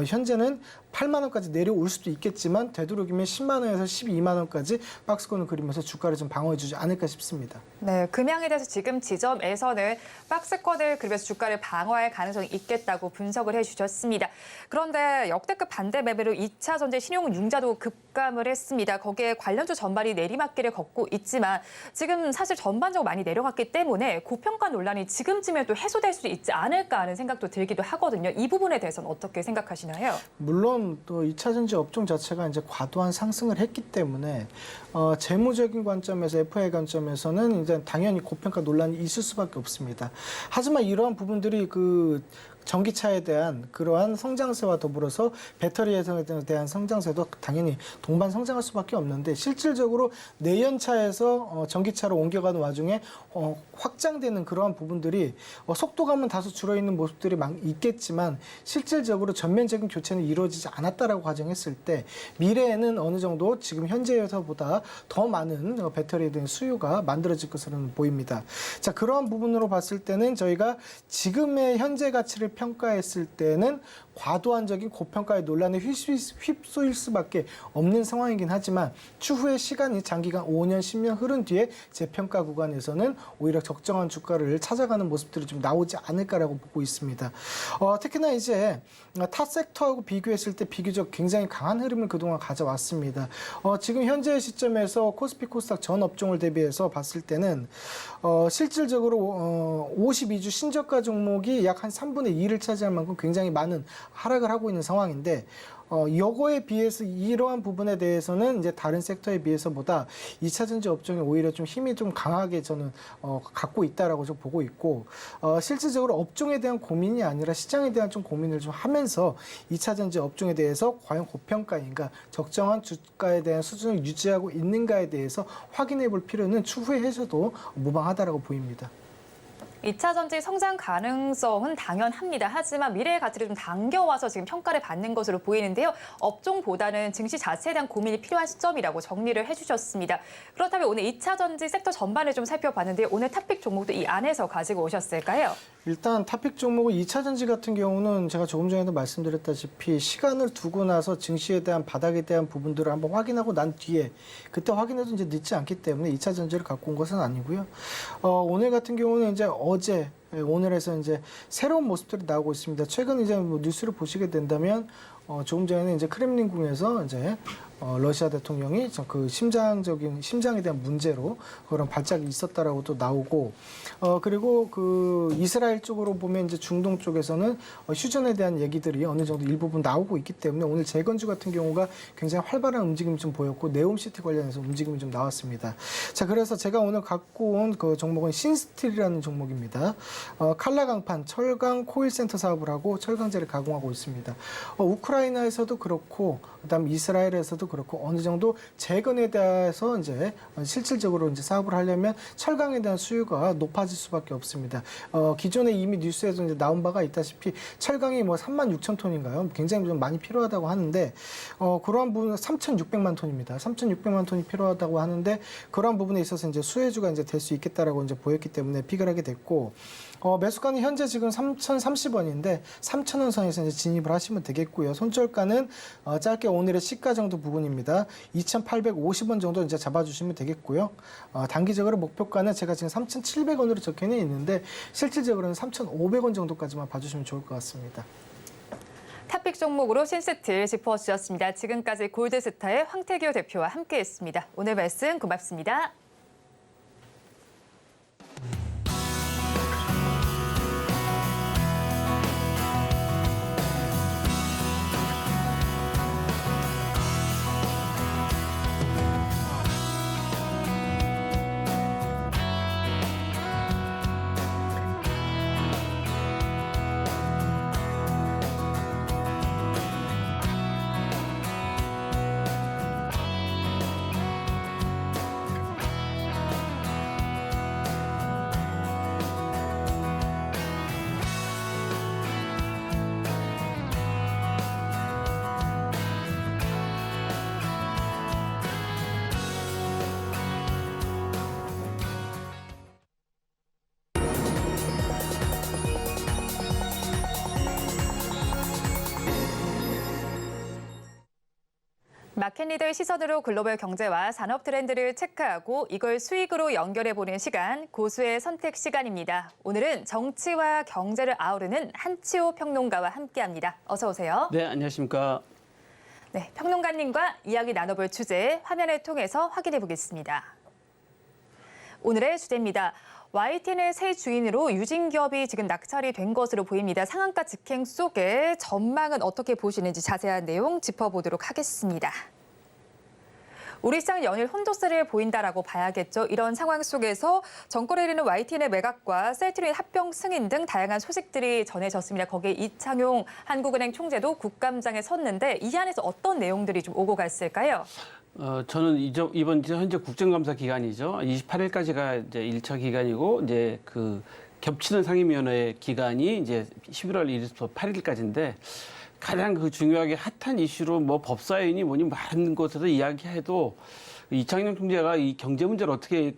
현재는 8만 원까지 내려올 수도 있겠지만 되도록이면 10만 원에서 12만 원까지 박스권을 그리면서 주가를 좀 방어해주지 않을까 싶습니다. 네, 금양에 대해서 지금 지점에서는 박스권을 그리면서 주가를 방어할 가능성이 있겠다고 분석을 해주셨습니다. 그런데 역대급 반대 매매로 2차 전지 신용융자도 급감을 했습니다. 거기에 관련주 전반이 내리막길을 걷고 있지만 지금 사실 전반적으로 많이 내려갔기 때문에 고평가 논란이 지금쯤에 또 해소될 수 있지 않을까 하는 생각도 들기도 하거든요. 이 부분에 대해서는 어떻게 생각하시나요? 물론 또 2차전지 업종 자체가 이제 과도한 상승을 했기 때문에 재무적인 관점에서 FI 관점에서는 이제 당연히 고평가 논란이 있을 수밖에 없습니다. 하지만 이러한 부분들이 전기차에 대한 그러한 성장세와 더불어서 배터리에 대한 성장세도 당연히 동반 성장할 수밖에 없는데 실질적으로 내연차에서 전기차로 옮겨가는 와중에 확장되는 그러한 부분들이 속도감은 다소 줄어있는 모습들이 있겠지만 실질적으로 전면적인 교체는 이루어지지 않았다라고 가정했을 때 미래에는 어느 정도 지금 현재에서보다 더 많은 배터리에 대한 수요가 만들어질 것으로 보입니다. 자, 그러한 부분으로 봤을 때는 저희가 지금의 현재 가치를 평가했을 때는 과도한적인 고평가의 논란에 휩쓸릴 수밖에 없는 상황이긴 하지만 추후에 시간이 장기간 5년, 10년 흐른 뒤에 재평가 구간에서는 오히려 적정한 주가를 찾아가는 모습들이 좀 나오지 않을까라고 보고 있습니다. 특히나 이제 타 섹터하고 비교했을 때 비교적 굉장히 강한 흐름을 그동안 가져왔습니다. 지금 현재 시점에서 코스피 코스닥 전 업종을 대비해서 봤을 때는 실질적으로 52주 신저가 종목이 약 한 3분의 2를 차지할 만큼 굉장히 많은 하락을 하고 있는 상황인데 이거에 비해서 이러한 부분에 대해서는 이제 다른 섹터에 비해서보다 2차전지 업종이 오히려 좀 힘이 좀 강하게 저는 갖고 있다라고 좀 보고 있고 실질적으로 업종에 대한 고민이 아니라 시장에 대한 좀 고민을 좀 하면서 2차전지 업종에 대해서 과연 고평가인가 적정한 주가에 대한 수준을 유지하고 있는가에 대해서 확인해 볼 필요는 추후에 해서도 무방하다라고 보입니다. 2차 전지 성장 가능성은 당연합니다. 하지만 미래의 가치를 좀 당겨와서 지금 평가를 받는 것으로 보이는데요. 업종보다는 증시 자체에 대한 고민이 필요한 시점이라고 정리를 해주셨습니다. 그렇다면 오늘 2차 전지 섹터 전반을 좀 살펴봤는데 오늘 탑픽 종목도 이 안에서 가지고 오셨을까요? 일단 탑픽 종목은 2차전지 같은 경우는 제가 조금 전에도 말씀드렸다시피 시간을 두고 나서 증시에 대한 바닥에 대한 부분들을 한번 확인하고 난 뒤에 그때 확인해도 이제 늦지 않기 때문에 2차전지를 갖고 온 것은 아니고요. 오늘 같은 경우는 이제 어제 오늘에서 이제 새로운 모습들이 나오고 있습니다. 최근 이제 뭐 뉴스를 보시게 된다면 조금 전에는 이제 크렘린궁에서 이제 러시아 대통령이 그 심장에 대한 문제로 그런 발작이 있었다라고 또 나오고 그리고 그 이스라엘 쪽으로 보면 이제 중동 쪽에서는 휴전에 대한 얘기들이 어느 정도 일부분 나오고 있기 때문에 오늘 재건주 같은 경우가 굉장히 활발한 움직임이 좀 보였고 네옴시티 관련해서 움직임이 좀 나왔습니다. 자, 그래서 제가 오늘 갖고 온 그 종목은 신스틸이라는 종목입니다. 칼라강판 철강 코일센터 사업을 하고 철강제를 가공하고 있습니다. 우크라이나에서도 그렇고 그다음 이스라엘에서도 그렇고 어느 정도 재건에 대해서 이제 실질적으로 이제 사업을 하려면 철강에 대한 수요가 높아질 수밖에 없습니다. 기존에 이미 뉴스에서 이제 나온 바가 있다시피 철강이 뭐 36,000톤인가요? 굉장히 좀 많이 필요하다고 하는데 그러한 부분은 3,600만 톤입니다. 3,600만 톤이 필요하다고 하는데 그러한 부분에 있어서 이제 수혜주가 이제 될 수 있겠다라고 이제 보였기 때문에 픽을 하게 됐고 매수가는 현재 지금 3,030원인데 3,000원 선에서 이제 진입을 하시면 되겠고요. 손절가는 짧게 오늘의 시가 정도 부분입니다. 2,850원 정도 이제 잡아주시면 되겠고요. 단기적으로 목표가는 제가 지금 3,700원으로 적혀는 있는데 실질적으로는 3,500원 정도까지만 봐주시면 좋을 것 같습니다. 탑픽 종목으로 신스틸 짚어주셨습니다. 지금까지 골드스타의 황태규 대표와 함께했습니다. 오늘 말씀 고맙습니다. 마켓리더의 시선으로 글로벌 경제와 산업 트렌드를 체크하고 이걸 수익으로 연결해보는 시간, 고수의 선택 시간입니다. 오늘은 정치와 경제를 아우르는 한치호 평론가와 함께합니다. 어서 오세요. 네, 안녕하십니까. 네, 평론가님과 이야기 나눠볼 주제 화면을 통해서 확인해 보겠습니다. 오늘의 주제입니다. YTN의 새 주인으로 유진기업이 지금 낙찰이 된 것으로 보입니다. 상한가 직행 속에 전망은 어떻게 보시는지 자세한 내용 짚어보도록 하겠습니다. 우리 시장은 연일 혼조세를 보인다라고 봐야겠죠. 이런 상황 속에서 정권을 이루는 YTN의 매각과 셀트리온 합병 승인 등 다양한 소식들이 전해졌습니다. 거기에 이창용 한국은행 총재도 국감장에 섰는데 이 안에서 어떤 내용들이 좀 오고 갔을까요? 저는 이번 현재 국정감사 기간이죠. 28일까지가 이제 1차 기간이고 이제 그 겹치는 상임위원회 기간이 이제 11월 1일부터 8일까지인데 가장 그 중요하게 핫한 이슈로 뭐 법사위니 뭐니 많은 곳에서 이야기해도 이창용 총재가 이 경제 문제를 어떻게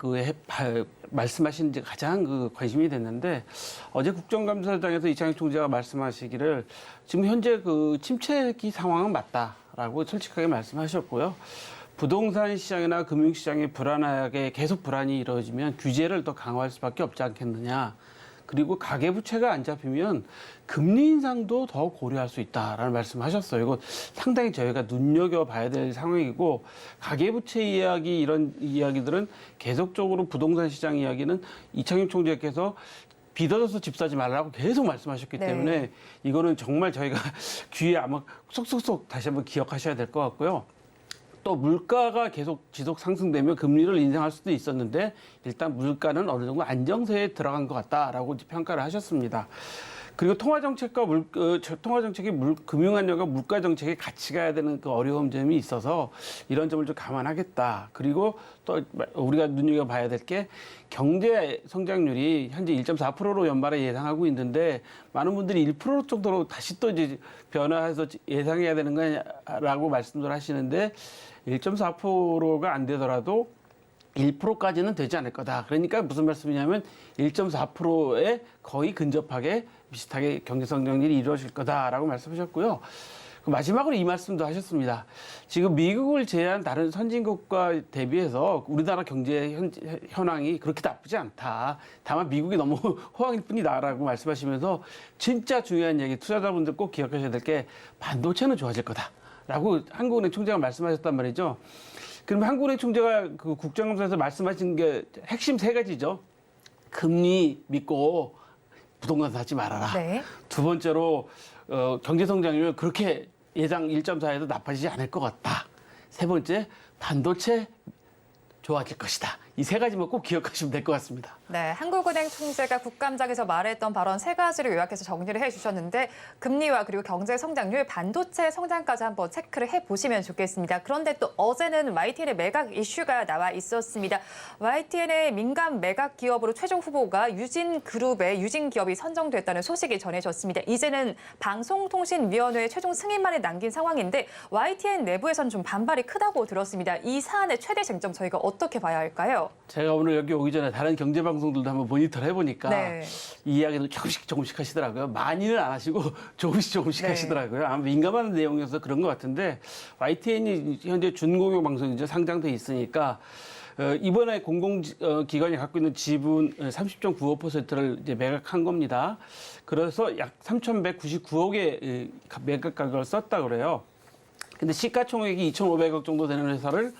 말씀하시는지 가장 그 관심이 됐는데 어제 국정감사장에서 이창용 총재가 말씀하시기를 지금 현재 그 침체기 상황은 맞다라고 솔직하게 말씀하셨고요. 부동산 시장이나 금융 시장이 불안하게 계속 불안이 이루어지면 규제를 더 강화할 수밖에 없지 않겠느냐. 그리고 가계부채가 안 잡히면 금리 인상도 더 고려할 수 있다라는 말씀하셨어요. 이거 상당히 저희가 눈여겨봐야 될 상황이고 가계부채 이야기 이런 이야기들은 계속적으로 부동산 시장 이야기는 이창용 총재께서 빚어져서 집 사지 말라고 계속 말씀하셨기 때문에 이거는 정말 저희가 귀에 아마 쏙쏙쏙 다시 한번 기억하셔야 될 것 같고요. 또 물가가 계속 지속 상승되면 금리를 인상할 수도 있었는데 일단 물가는 어느 정도 안정세에 들어간 것 같다라고 평가를 하셨습니다. 그리고 통화정책과 통화정책이 금융안정과 물가정책이 같이 가야 되는 그 어려운 점이 있어서 이런 점을 좀 감안하겠다. 그리고 또 우리가 눈여겨봐야 될 게 경제 성장률이 현재 1.4%로 연말에 예상하고 있는데 많은 분들이 1% 정도로 다시 또 이제 변화해서 예상해야 되는 거냐라고 말씀을 하시는데 1.4%가 안 되더라도 1%까지는 되지 않을 거다. 그러니까 무슨 말씀이냐면 1.4%에 거의 근접하게 비슷하게 경제 성장률이 이루어질 거다라고 말씀하셨고요. 마지막으로 이 말씀도 하셨습니다. 지금 미국을 제외한 다른 선진국과 대비해서 우리나라 경제 현황이 그렇게 나쁘지 않다. 다만 미국이 너무 호황일 뿐이다라고 말씀하시면서 진짜 중요한 얘기 투자자분들 꼭 기억하셔야 될 게 반도체는 좋아질 거다라고 한국은행 총재가 말씀하셨단 말이죠. 그럼 한국은행 총재가 그 국정감사에서 말씀하신 게 핵심 세 가지죠. 금리 믿고 부동산 사지 말아라. 네. 두 번째로 경제 성장률은 그렇게 예상 1.4에도 나빠지지 않을 것 같다. 세 번째, 반도체 좋아질 것이다. 이 세 가지만 꼭 기억하시면 될 것 같습니다. 네, 한국은행 총재가 국감장에서 말했던 발언 세 가지를 요약해서 정리를 해주셨는데 금리와 그리고 경제 성장률, 반도체 성장까지 한번 체크를 해보시면 좋겠습니다. 그런데 또 어제는 YTN의 매각 이슈가 나와 있었습니다. YTN의 민간 매각 기업으로 최종 후보가 유진그룹의 유진기업이 선정됐다는 소식이 전해졌습니다. 이제는 방송통신위원회에 최종 승인만을 남긴 상황인데 YTN 내부에서는 좀 반발이 크다고 들었습니다. 이 사안의 최대 쟁점 저희가 어떻게 봐야 할까요? 제가 오늘 여기 오기 전에 다른 경제방송들도 한번 모니터를 해보니까 네. 이 이야기를 조금씩 하시더라고요. 많이는 안 하시고 조금씩 네. 하시더라고요. 아마 민감한 내용이어서 그런 것 같은데 YTN이 현재 준공영 방송이죠. 상장돼 있으니까 이번에 공공기관이 갖고 있는 지분 30.95%를 이제 매각한 겁니다. 그래서 약 3,199억의 매각 가격을 썼다 그래요. 근데 시가총액이 2,500억 정도 되는 회사를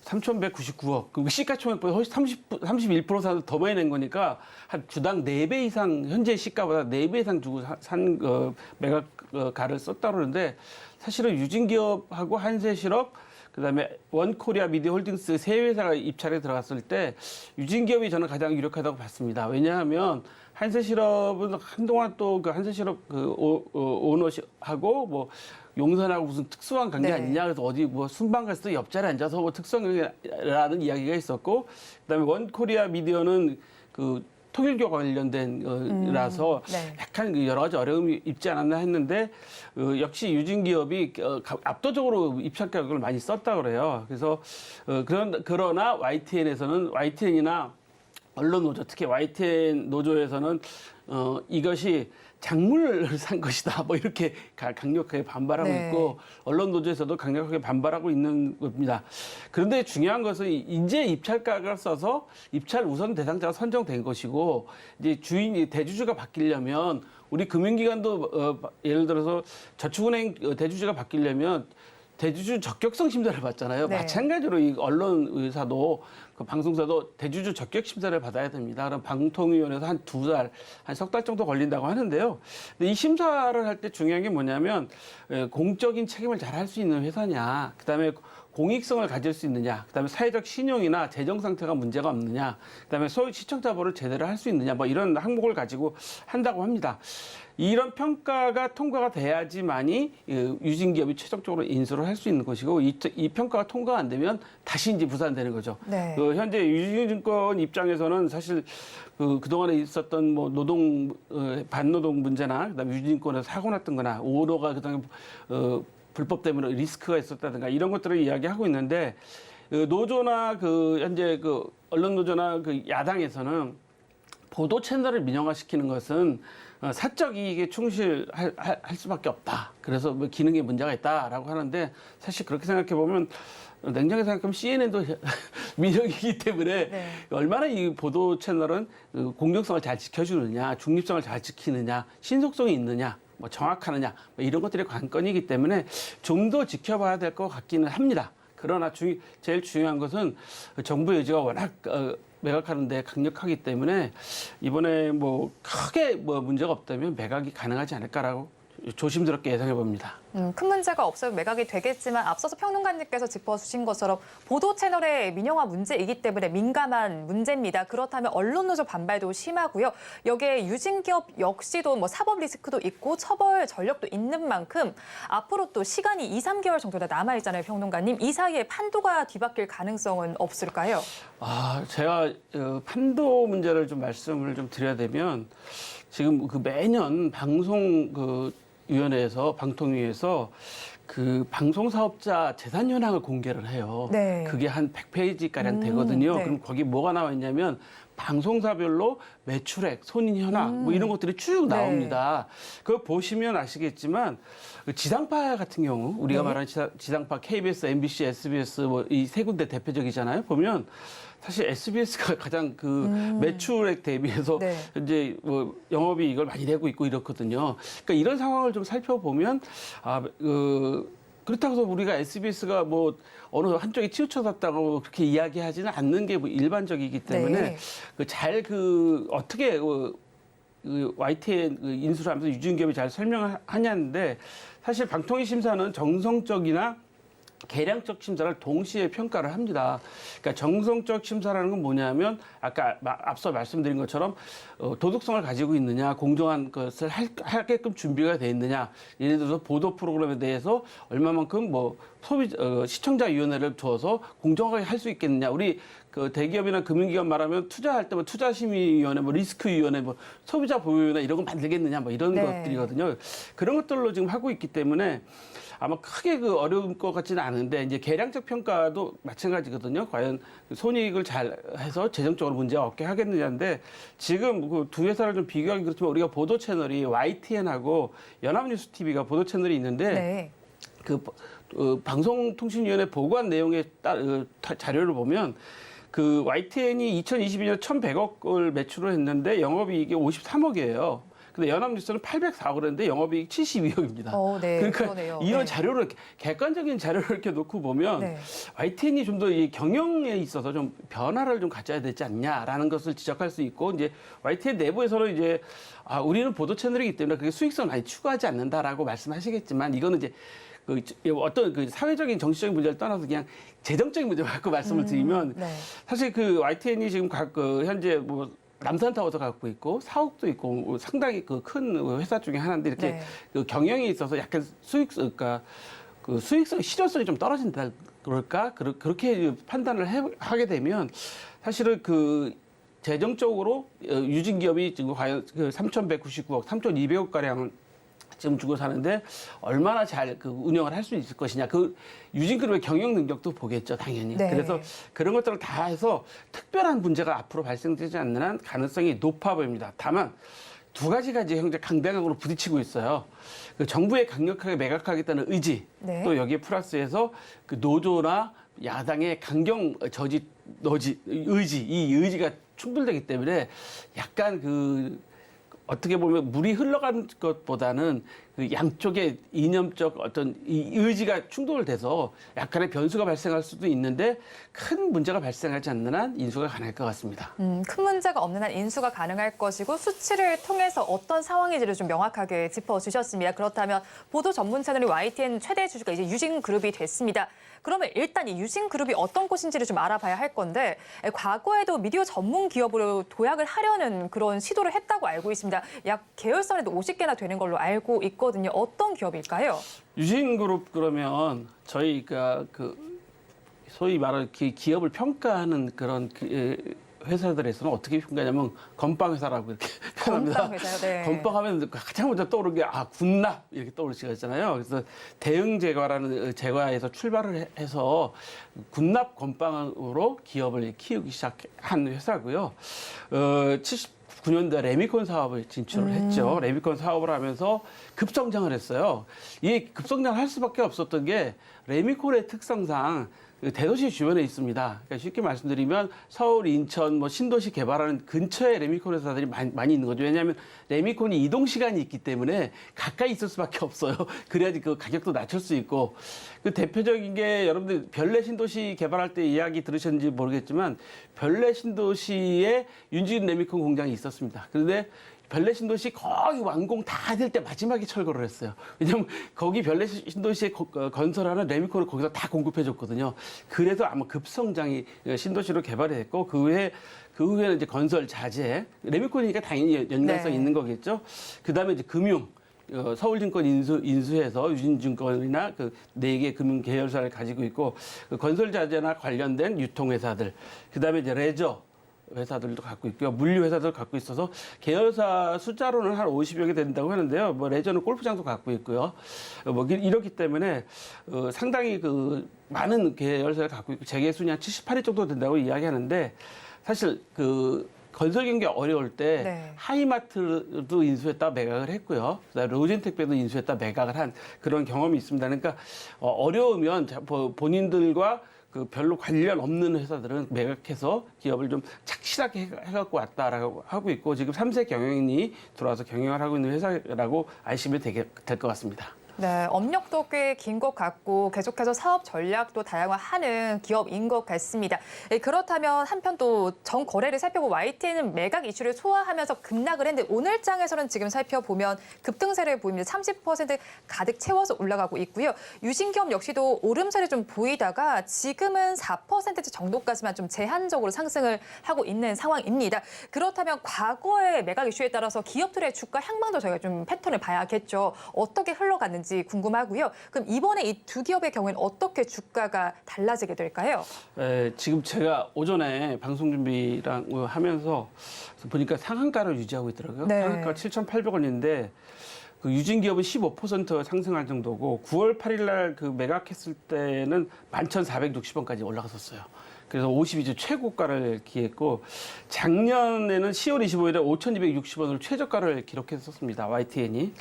3,199억. 그리고 시가총액보다 훨씬 31% 더 많이 낸 거니까 한 주당 4배 이상, 현재 시가보다 4배 이상 주고 산 매각가를 썼다 그러는데 사실은 유진기업하고 한세실업, 그다음에 원코리아 미디어홀딩스 세 회사가 입찰에 들어갔을 때 유진기업이 저는 가장 유력하다고 봤습니다. 왜냐하면 한세실업은 한동안 또 그 한세실업 그 오너하고 뭐 용산하고 무슨 특수한 관계 아니냐. 그래서 어디 뭐 순방 갔을 때 옆자리에 앉아서 뭐 특수한 관계라는 이야기가 있었고, 그다음에 원코리아 미디어는 그 통일교 관련된 라서 약간 여러 가지 어려움이 있지 않았나 했는데 역시 유진기업이 압도적으로 입찰 가격을 많이 썼다 그래요. 그래서 그러나 YTN에서는 YTN이나 언론 노조, 특히 YTN 노조에서는 이것이 작물을 산 것이다. 뭐 이렇게 강력하게 반발하고 있고 언론 노조에서도 강력하게 반발하고 있는 겁니다. 그런데 중요한 것은 이제 입찰가를 써서 입찰 우선 대상자가 선정된 것이고 이제 대주주가 바뀌려면 우리 금융기관도 예를 들어서 저축은행 대주주가 바뀌려면 대주주 적격성 심사를 받잖아요. 마찬가지로 이 언론사도 그 방송사도 대주주 적격 심사를 받아야 됩니다. 그럼 방통위원회에서 한 2달, 한 석 달 정도 걸린다고 하는데요. 근데 이 심사를 할 때 중요한 게 뭐냐면 공적인 책임을 잘 할 수 있는 회사냐, 그다음에 공익성을 가질 수 있느냐, 그다음에 사회적 신용이나 재정 상태가 문제가 없느냐, 그다음에 소위 시청자 보호를 제대로 할 수 있느냐, 뭐 이런 항목을 가지고 한다고 합니다. 이런 평가가 통과가 돼야지만이 유진기업이 최종적으로 인수를 할 수 있는 것이고, 이 평가가 통과가 안 되면 다시 이제 부산되는 거죠. 네. 현재 유진증권 입장에서는 사실 그동안에 있었던 뭐 반노동 문제나 그다음에 유진증권에서 사고 났던 거나 오너가 그다음에 불법 때문에 리스크가 있었다든가 이런 것들을 이야기하고 있는데, 노조나 현재 언론 노조나 야당에서는 보도 채널을 민영화시키는 것은 사적 이익에 충실할 수밖에 없다. 그래서 뭐 기능에 문제가 있다라고 하는데, 사실 그렇게 생각해 보면 냉정하게 생각하면 CNN도 민영이기 때문에 네. 얼마나 이 보도 채널은 공정성을 잘 지켜주느냐, 중립성을 잘 지키느냐, 신속성이 있느냐, 뭐 정확하느냐, 뭐 이런 것들이 관건이기 때문에 좀 더 지켜봐야 될 것 같기는 합니다. 그러나 제일 중요한 것은 정부 의지가 워낙 매각하는 데 강력하기 때문에 이번에 뭐 크게 뭐 문제가 없다면 매각이 가능하지 않을까라고 조심스럽게 예상해 봅니다. 큰 문제가 없어요. 매각이 되겠지만 앞서서 평론가님께서 짚어주신 것처럼 보도 채널의 민영화 문제이기 때문에 민감한 문제입니다. 그렇다면 언론 노조 반발도 심하고요. 여기에 유진기업 역시도 뭐 사법 리스크도 있고 처벌 전력도 있는 만큼 앞으로 또 시간이 2, 3개월 정도나 남아 있잖아요, 평론가님. 이 사이에 판도가 뒤바뀔 가능성은 없을까요? 제가 판도 문제를 좀 말씀을 좀 드려야 되면, 지금 매년 방통위에서 방송사업자 재산 현황을 공개를 해요. 네. 그게 한 100페이지가량 되거든요. 네. 그럼 거기 뭐가 나와 있냐면 방송사별로 매출액, 손익 현황 뭐 이런 것들이 쭉 네. 나옵니다. 그거 보시면 아시겠지만 지상파 같은 경우, 우리가 네. 말하는 지상파 KBS, MBC, SBS 뭐 이 세 군데 대표적이잖아요. 보면 사실 SBS가 가장 매출액 대비해서 네. 현재 뭐 영업이익을 많이 내고 있고 이렇거든요. 그러니까 이런 상황을 좀 살펴보면 그렇다고 해서 우리가 SBS가 뭐 어느 한쪽에 치우쳐졌다고 그렇게 이야기하지는 않는 게 뭐 일반적이기 때문에 네. 어떻게 YTN 인수를 하면서 유진기업이 잘 설명하냐는데, 사실 방통위 심사는 정성적이나 계량적 심사를 동시에 평가를 합니다. 그러니까 정성적 심사라는 건 뭐냐면 아까 앞서 말씀드린 것처럼 도덕성을 가지고 있느냐, 공정한 것을 하게끔 준비가 돼 있느냐, 예를 들어서 보도 프로그램에 대해서 얼마만큼 시청자위원회를 둬서 공정하게 할 수 있겠느냐. 우리 대기업이나 금융기관 말하면 투자할 때 뭐 투자심의위원회, 뭐 리스크위원회, 뭐 소비자 보호위원회 이런 거 만들겠느냐, 뭐 이런 네. 것들이거든요. 그런 것들로 지금 하고 있기 때문에 아마 크게 어려운 것 같지는 않은데, 이제 계량적 평가도 마찬가지거든요. 과연 손익을 잘 해서 재정적으로 문제가 없게 하겠느냐인데, 지금 두 회사를 좀 비교하기 그렇지만 우리가 보도 채널이 YTN하고 연합뉴스 TV가 보도 채널이 있는데, 네. 방송통신위원회 보고한 내용의 자료를 보면 YTN이 2022년 1,100억을 매출을 했는데 영업이익이 53억이에요. 근데 연합뉴스는 804억 그랬는데 영업이익 72억입니다. 네, 그러니까 그러네요. 이런 네. 자료를, 객관적인 자료를 이렇게 놓고 보면 네. YTN이 좀 더 이 경영에 있어서 좀 변화를 좀 가져야 되지 않냐라는 것을 지적할 수 있고, 이제 YTN 내부에서는 이제 우리는 보도 채널이기 때문에 그게 수익성 많이 추구하지 않는다라고 말씀하시겠지만, 이거는 이제 어떤 사회적인 정치적인 문제를 떠나서 그냥 재정적인 문제를 갖고 말씀을 드리면, 네. 사실 YTN이 지금 현재 뭐 남산타워도 갖고 있고 사옥도 있고 상당히 큰 회사 중에 하나인데, 이렇게 네. 경영에 있어서 약간 수익성, 실효성이 좀 떨어진다 그럴까? 그렇게 판단을 하게 되면 사실은 재정적으로 유진기업이 지금 과연 3,199억, 3,200억 가량 지금 주고 사는데 얼마나 잘 운영을 할 수 있을 것이냐. 유진그룹의 경영 능력도 보겠죠, 당연히. 네. 그래서 그런 것들을 다 해서 특별한 문제가 앞으로 발생되지 않는 가능성이 높아 보입니다. 다만 두 가지가 이제 현재 강대강으로 부딪히고 있어요. 정부에 강력하게 매각하겠다는 의지, 네. 또 여기에 플러스해서 노조나 야당의 강경 의지, 이 의지가 충돌되기 때문에 약간 어떻게 보면 물이 흘러간 것보다는 그 양쪽의 이념적 어떤 이 의지가 충돌돼서 약간의 변수가 발생할 수도 있는데 큰 문제가 발생하지 않는 한 인수가 가능할 것 같습니다. 큰 문제가 없는 한 인수가 가능할 것이고 수치를 통해서 어떤 상황인지를 좀 명확하게 짚어주셨습니다. 그렇다면 보도 전문 채널인 YTN 최대 주주가 이제 유진그룹이 됐습니다. 그러면 일단 이 유진그룹이 어떤 곳인지를 좀 알아봐야 할 건데 과거에도 미디어 전문 기업으로 도약을 하려는 그런 시도를 했다고 알고 있습니다. 약 계열사에도 50개나 되는 걸로 알고 있거든요. 어떤 기업일까요? 유진그룹 그러면 저희가 그 소위 말하는 기업을 평가하는 그런 회사들에서는 어떻게 평가하냐면 건빵회사라고 이렇게 표현합니다. 건빵회사요? 네. 건빵하면 가장 먼저 떠오르는 게 군납 이렇게 떠오르시가 있잖아요. 그래서 대응 제과라는 제과에서 출발을 해서 군납 건빵으로 기업을 키우기 시작한 회사고요. 79년도에 레미콘 사업을 진출을 했죠. 레미콘 사업을 하면서 급성장을 했어요. 이게 급성장을 할 수밖에 없었던 게 레미콘의 특성상 대도시 주변에 있습니다. 그러니까 쉽게 말씀드리면 서울, 인천, 뭐 신도시 개발하는 근처에 레미콘 회사들이 많이 있는 거죠. 왜냐하면 레미콘이 이동 시간이 있기 때문에 가까이 있을 수밖에 없어요. 그래야지 그 가격도 낮출 수 있고. 그 대표적인 게 여러분들 별내 신도시 개발할 때 이야기 들으셨는지 모르겠지만 별내 신도시에 윤진 레미콘 공장이 있었습니다. 그런데 별내 신도시 거의 완공 다 될 때 마지막에 철거를 했어요. 왜냐하면 거기 별내 신도시에 건설하는 레미콘을 거기서 다 공급해 줬거든요. 그래서 아마 급성장이 신도시로 개발이 됐고 그 후에는 이제 건설 자재, 레미콘이니까 당연히 연관성 네. 있는 거겠죠. 그다음에 이제 금융. 서울증권 인수해서 유진증권이나 그 4개 금융 계열사를 가지고 있고 그 건설 자재나 관련된 유통회사들, 그다음에 이제 레저 회사들도 갖고 있고요. 물류 회사들 갖고 있어서 계열사 숫자로는 한 50여 개 된다고 하는데요. 뭐 레저는 골프장도 갖고 있고요. 뭐 이렇기 때문에 상당히 그 많은 계열사를 갖고 있고 재계 순위 한 78위 정도 된다고 이야기하는데 사실 그 건설 경기 어려울 때 네. 하이마트도 인수했다 매각을 했고요. 그다음에 로진택배도 인수했다 매각을 한 그런 경험이 있습니다. 그러니까 어려우면 본인들과 그 별로 관련 없는 회사들은 매각해서 기업을 좀 착실하게 해갖고 왔다라고 하고 있고 지금 3세 경영인이 들어와서 경영을 하고 있는 회사라고 아시면 될 것 같습니다. 네, 업력도 꽤 긴 것 같고 계속해서 사업 전략도 다양화하는 기업인 것 같습니다. 그렇다면 한편 또 전 거래를 살펴보고 YTN은 매각 이슈를 소화하면서 급락을 했는데 오늘 장에서는 지금 살펴보면 급등세를 보입니다. 30% 가득 채워서 올라가고 있고요. 유진기업 역시도 오름세를 좀 보이다가 지금은 4% 정도까지만 좀 제한적으로 상승을 하고 있는 상황입니다. 그렇다면 과거의 매각 이슈에 따라서 기업들의 주가 향방도 저희가 좀 패턴을 봐야겠죠. 어떻게 흘러갔는지 궁금하고요. 그럼 이번에 이 두 기업의 경우에는 어떻게 주가가 달라지게 될까요? 지금 제가 오전에 방송 준비랑 하면서 보니까 상한가를 유지하고 있더라고요. 네. 상한가가 7,800원인데 그 유진기업은 15% 상승할 정도고 9월 8일 날 그 매각했을 때는 11,460원까지 올라갔었어요. 그래서 52주 최고가를 기했고 작년에는 10월 25일에 5,260원으로 최저가를 기록했었습니다. YTN이.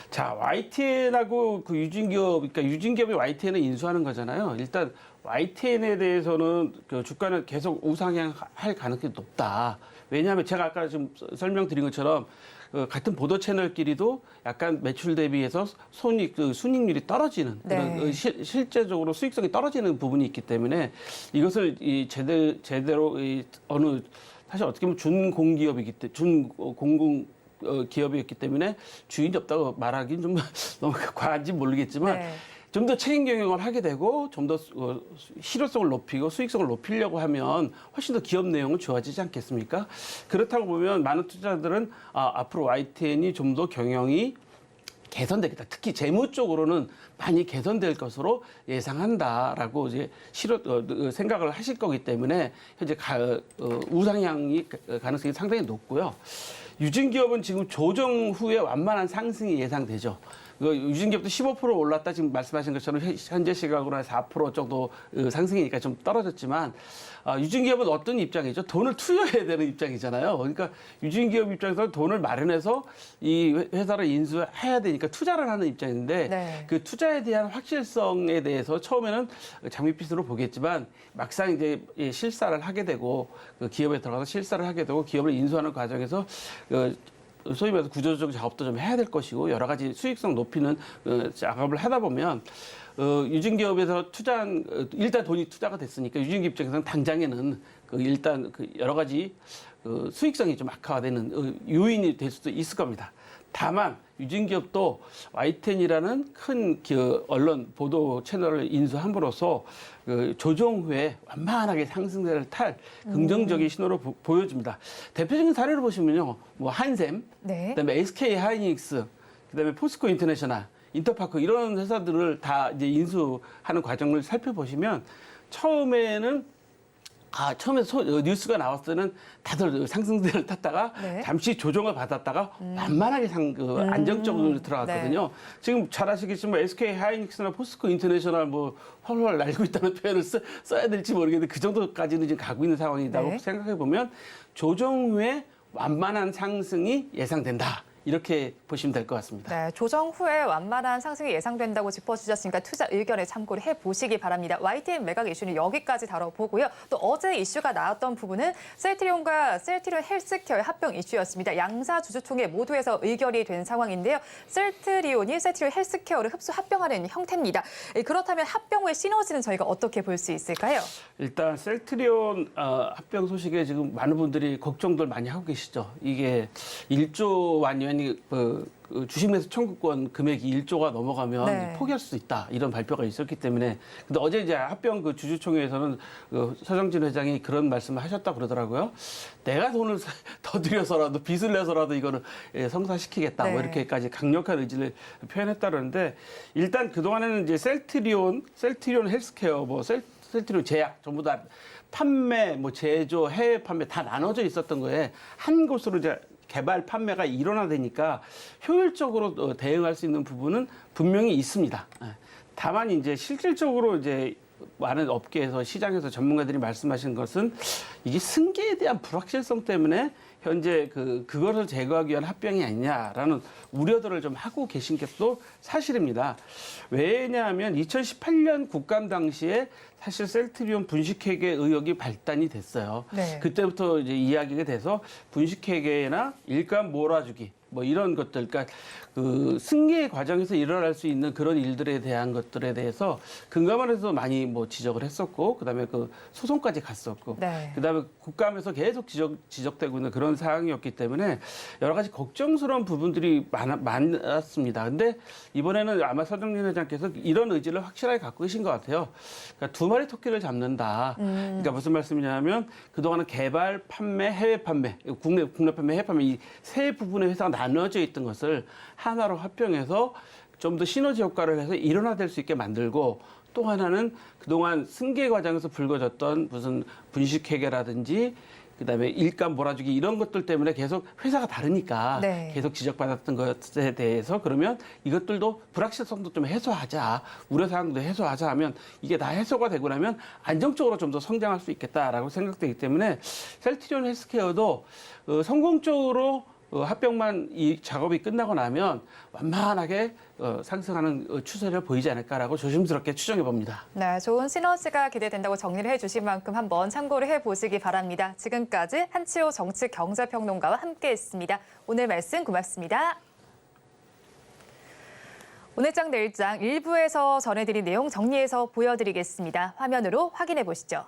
자, YTN하고 그 유진기업, 그러니까 유진기업이 YTN을 인수하는 거잖아요. 일단 YTN에 대해서는 그 주가는 계속 우상향할 가능성이 높다. 왜냐하면 제가 아까 좀 설명드린 것처럼 같은 보도 채널끼리도 약간 매출 대비해서 순이익률이 떨어지는 그런 네. 실제적으로 수익성이 떨어지는 부분이 있기 때문에 이것을 제대로 어느 사실 어떻게 보면 준공기업이기 때문에 준공공 기업이었기 때문에 주인이 없다고 말하기는 좀 너무 과한지 모르겠지만 네. 좀 더 책임 경영을 하게 되고 좀 더 실효성을 높이고 수익성을 높이려고 하면 훨씬 더 기업 내용은 좋아지지 않겠습니까? 그렇다고 보면 많은 투자자들은 앞으로 YTN이 좀 더 경영이 개선되겠다. 특히 재무 쪽으로는 많이 개선될 것으로 예상한다라고 이제 생각을 하실 거기 때문에 현재 우상향이 가능성이 상당히 높고요. 유진기업은 지금 조정 후에 완만한 상승이 예상되죠. 유진기업도 15% 올랐다 지금 말씀하신 것처럼 현재 시각으로 4% 정도 상승이니까 좀 떨어졌지만 유진기업은 어떤 입장이죠? 돈을 투여해야 되는 입장이잖아요. 그러니까 유진기업 입장에서 돈을 마련해서 이 회사를 인수해야 되니까 투자를 하는 입장인데 네. 그 투자에 대한 확실성에 대해서 처음에는 장밋빛으로 보겠지만 막상 이제 실사를 하게 되고 그 기업에 들어가서 실사를 하게 되고 기업을 인수하는 과정에서 소위 말해서 구조조정 작업도 좀 해야 될 것이고 여러 가지 수익성 높이는 작업을 하다 보면 유진기업에서 투자한 일단 돈이 투자가 됐으니까 유진기업 입장에서는 당장에는 일단 여러 가지 수익성이 좀 악화되는 요인이 될 수도 있을 겁니다. 다만 유진기업도 YTN이라는 큰 언론 보도 채널을 인수함으로써 조정 후에 완만하게 상승세를 탈 긍정적인 신호를 보여줍니다. 대표적인 사례를 보시면요, 뭐 한샘, 네. 그다음에 SK 하이닉스, 그다음에 포스코 인터내셔널, 인터파크 이런 회사들을 다 이제 인수하는 과정을 살펴보시면 처음에는 처음에 뉴스가 나왔을 때는 다들 상승세를 탔다가 네. 잠시 조정을 받았다가 만만하게 안정적으로 들어갔거든요. 네. 지금 잘 아시겠지만 SK 하이닉스나 포스코 인터내셔널 뭐 활활 날고 있다는 표현을 써야 될지 모르겠는데 그 정도까지는 지금 가고 있는 상황이라고 네. 생각해 보면 조정 후에 완만한 상승이 예상된다. 이렇게 보시면 될 것 같습니다. 네, 조정 후에 완만한 상승이 예상된다고 짚어주셨으니까 투자 의견에 참고를 해보시기 바랍니다. YTN 매각 이슈는 여기까지 다뤄보고요. 또 어제 이슈가 나왔던 부분은 셀트리온과 셀트리온 헬스케어의 합병 이슈였습니다. 양사 주주총회 모두에서 의결이 된 상황인데요. 셀트리온이 셀트리온 헬스케어를 흡수 합병하는 형태입니다. 그렇다면 합병 후의 시너지는 저희가 어떻게 볼 수 있을까요? 일단 셀트리온 합병 소식에 지금 많은 분들이 걱정들 많이 하고 계시죠. 이게 1조 원이 주식매수 청구권 금액이 1조가 넘어가면 네. 포기할 수 있다 이런 발표가 있었기 때문에 근데 어제 이제 합병 주주총회에서는 서정진 회장이 그런 말씀을 하셨다 그러더라고요. 내가 돈을 더 들여서라도 빚을 내서라도 이거를 성사시키겠다 네. 뭐 이렇게까지 강력한 의지를 표현했다 그러는데 일단 그 동안에는 이제 셀트리온 헬스케어 셀트리온 제약 전부 다 판매 뭐 제조 해외 판매 다 나눠져 있었던 거에 한 곳으로 이제 개발 판매가 일원화되니까 효율적으로 대응할 수 있는 부분은 분명히 있습니다. 다만 이제 실질적으로 이제 많은 업계에서 시장에서 전문가들이 말씀하신 것은 이게 승계에 대한 불확실성 때문에 현재 그것을 제거하기 위한 합병이 아니냐라는 우려들을 좀 하고 계신 게 또 사실입니다. 왜냐하면 2018년 국감 당시에 사실 셀트리온 분식회계 의혹이 발단이 됐어요. 네. 그때부터 이제 이야기가 돼서 분식회계나 일감 몰아주기 뭐 이런 것들, 그러니까 그 승계 과정에서 일어날 수 있는 그런 일들에 대한 것들에 대해서 금감원에서 많이 뭐 지적을 했었고, 그다음에 그 소송까지 갔었고, 네. 그다음에 국감에서 계속 지적되고 있는 그런 사항이었기 때문에 여러 가지 걱정스러운 부분들이 많았습니다. 근데 이번에는 아마 서정진 회장께서 이런 의지를 확실하게 갖고 계신 것 같아요. 그러니까 두 마리 토끼를 잡는다. 그러니까 무슨 말씀이냐면 그동안은 개발, 판매, 해외 판매, 국내 판매, 해외 판매 이 세 부분의 회사가 나눠져 있던 것을 하나로 합병해서 좀 더 시너지 효과를 해서 일원화될 수 있게 만들고, 또 하나는 그동안 승계 과정에서 불거졌던 무슨 분식회계라든지 그다음에 일감 몰아주기 이런 것들 때문에 계속 회사가 다르니까 네. 계속 지적받았던 것에 대해서 그러면 이것들도 불확실성도 좀 해소하자, 우려사항도 해소하자 하면 이게 다 해소가 되고 나면 안정적으로 좀 더 성장할 수 있겠다라고 생각되기 때문에 셀트리온 헬스케어도 성공적으로 합병만 이 작업이 끝나고 나면 완만하게 상승하는 추세를 보이지 않을까라고 조심스럽게 추정해 봅니다. 네, 좋은 시너지가 기대된다고 정리를 해주신 만큼 한번 참고를 해보시기 바랍니다. 지금까지 한치호 정치경제평론가와 함께했습니다. 오늘 말씀 고맙습니다. 오늘장 내일장 일부에서 전해드린 내용 정리해서 보여드리겠습니다. 화면으로 확인해 보시죠.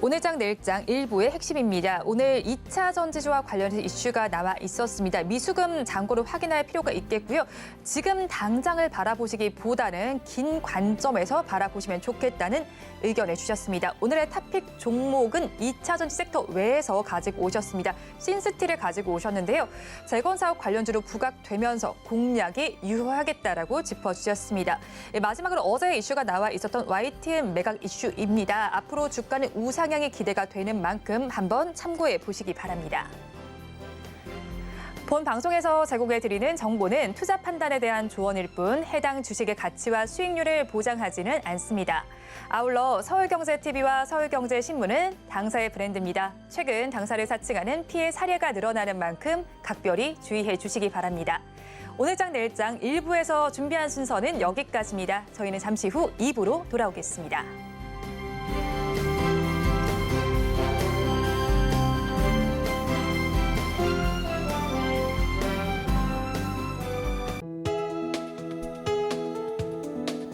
오늘장 내일장 일부의 핵심입니다. 오늘 2차 전지주와 관련해서 이슈가 나와 있었습니다. 미수금 잔고를 확인할 필요가 있겠고요. 지금 당장을 바라보시기보다는 긴 관점에서 바라보시면 좋겠다는 의견을 주셨습니다. 오늘의 탑픽 종목은 2차 전지 섹터 외에서 가지고 오셨습니다. 신스틸을 가지고 오셨는데요. 재건사업 관련주로 부각되면서 공략이 유효하겠다라고 짚어주셨습니다. 마지막으로 어제 이슈가 나와 있었던 YTN 매각 이슈입니다. 앞으로 주가는 우상향이 기대가 되는 만큼 한번 참고해 보시기 바랍니다. 본 방송에서 제공해드리는 정보는 투자 판단에 대한 조언일 뿐 해당 주식의 가치와 수익률을 보장하지는 않습니다. 아울러 서울경제TV와 서울경제신문은 당사의 브랜드입니다. 최근 당사를 사칭하는 피해 사례가 늘어나는 만큼 각별히 주의해 주시기 바랍니다. 오늘장 내일장 1부에서 준비한 순서는 여기까지입니다. 저희는 잠시 후 2부로 돌아오겠습니다.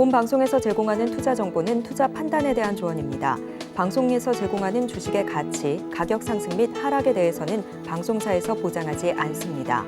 본 방송에서 제공하는 투자 정보는 투자 판단에 대한 조언입니다. 방송에서 제공하는 주식의 가치, 가격 상승 및 하락에 대해서는 방송사에서 보장하지 않습니다.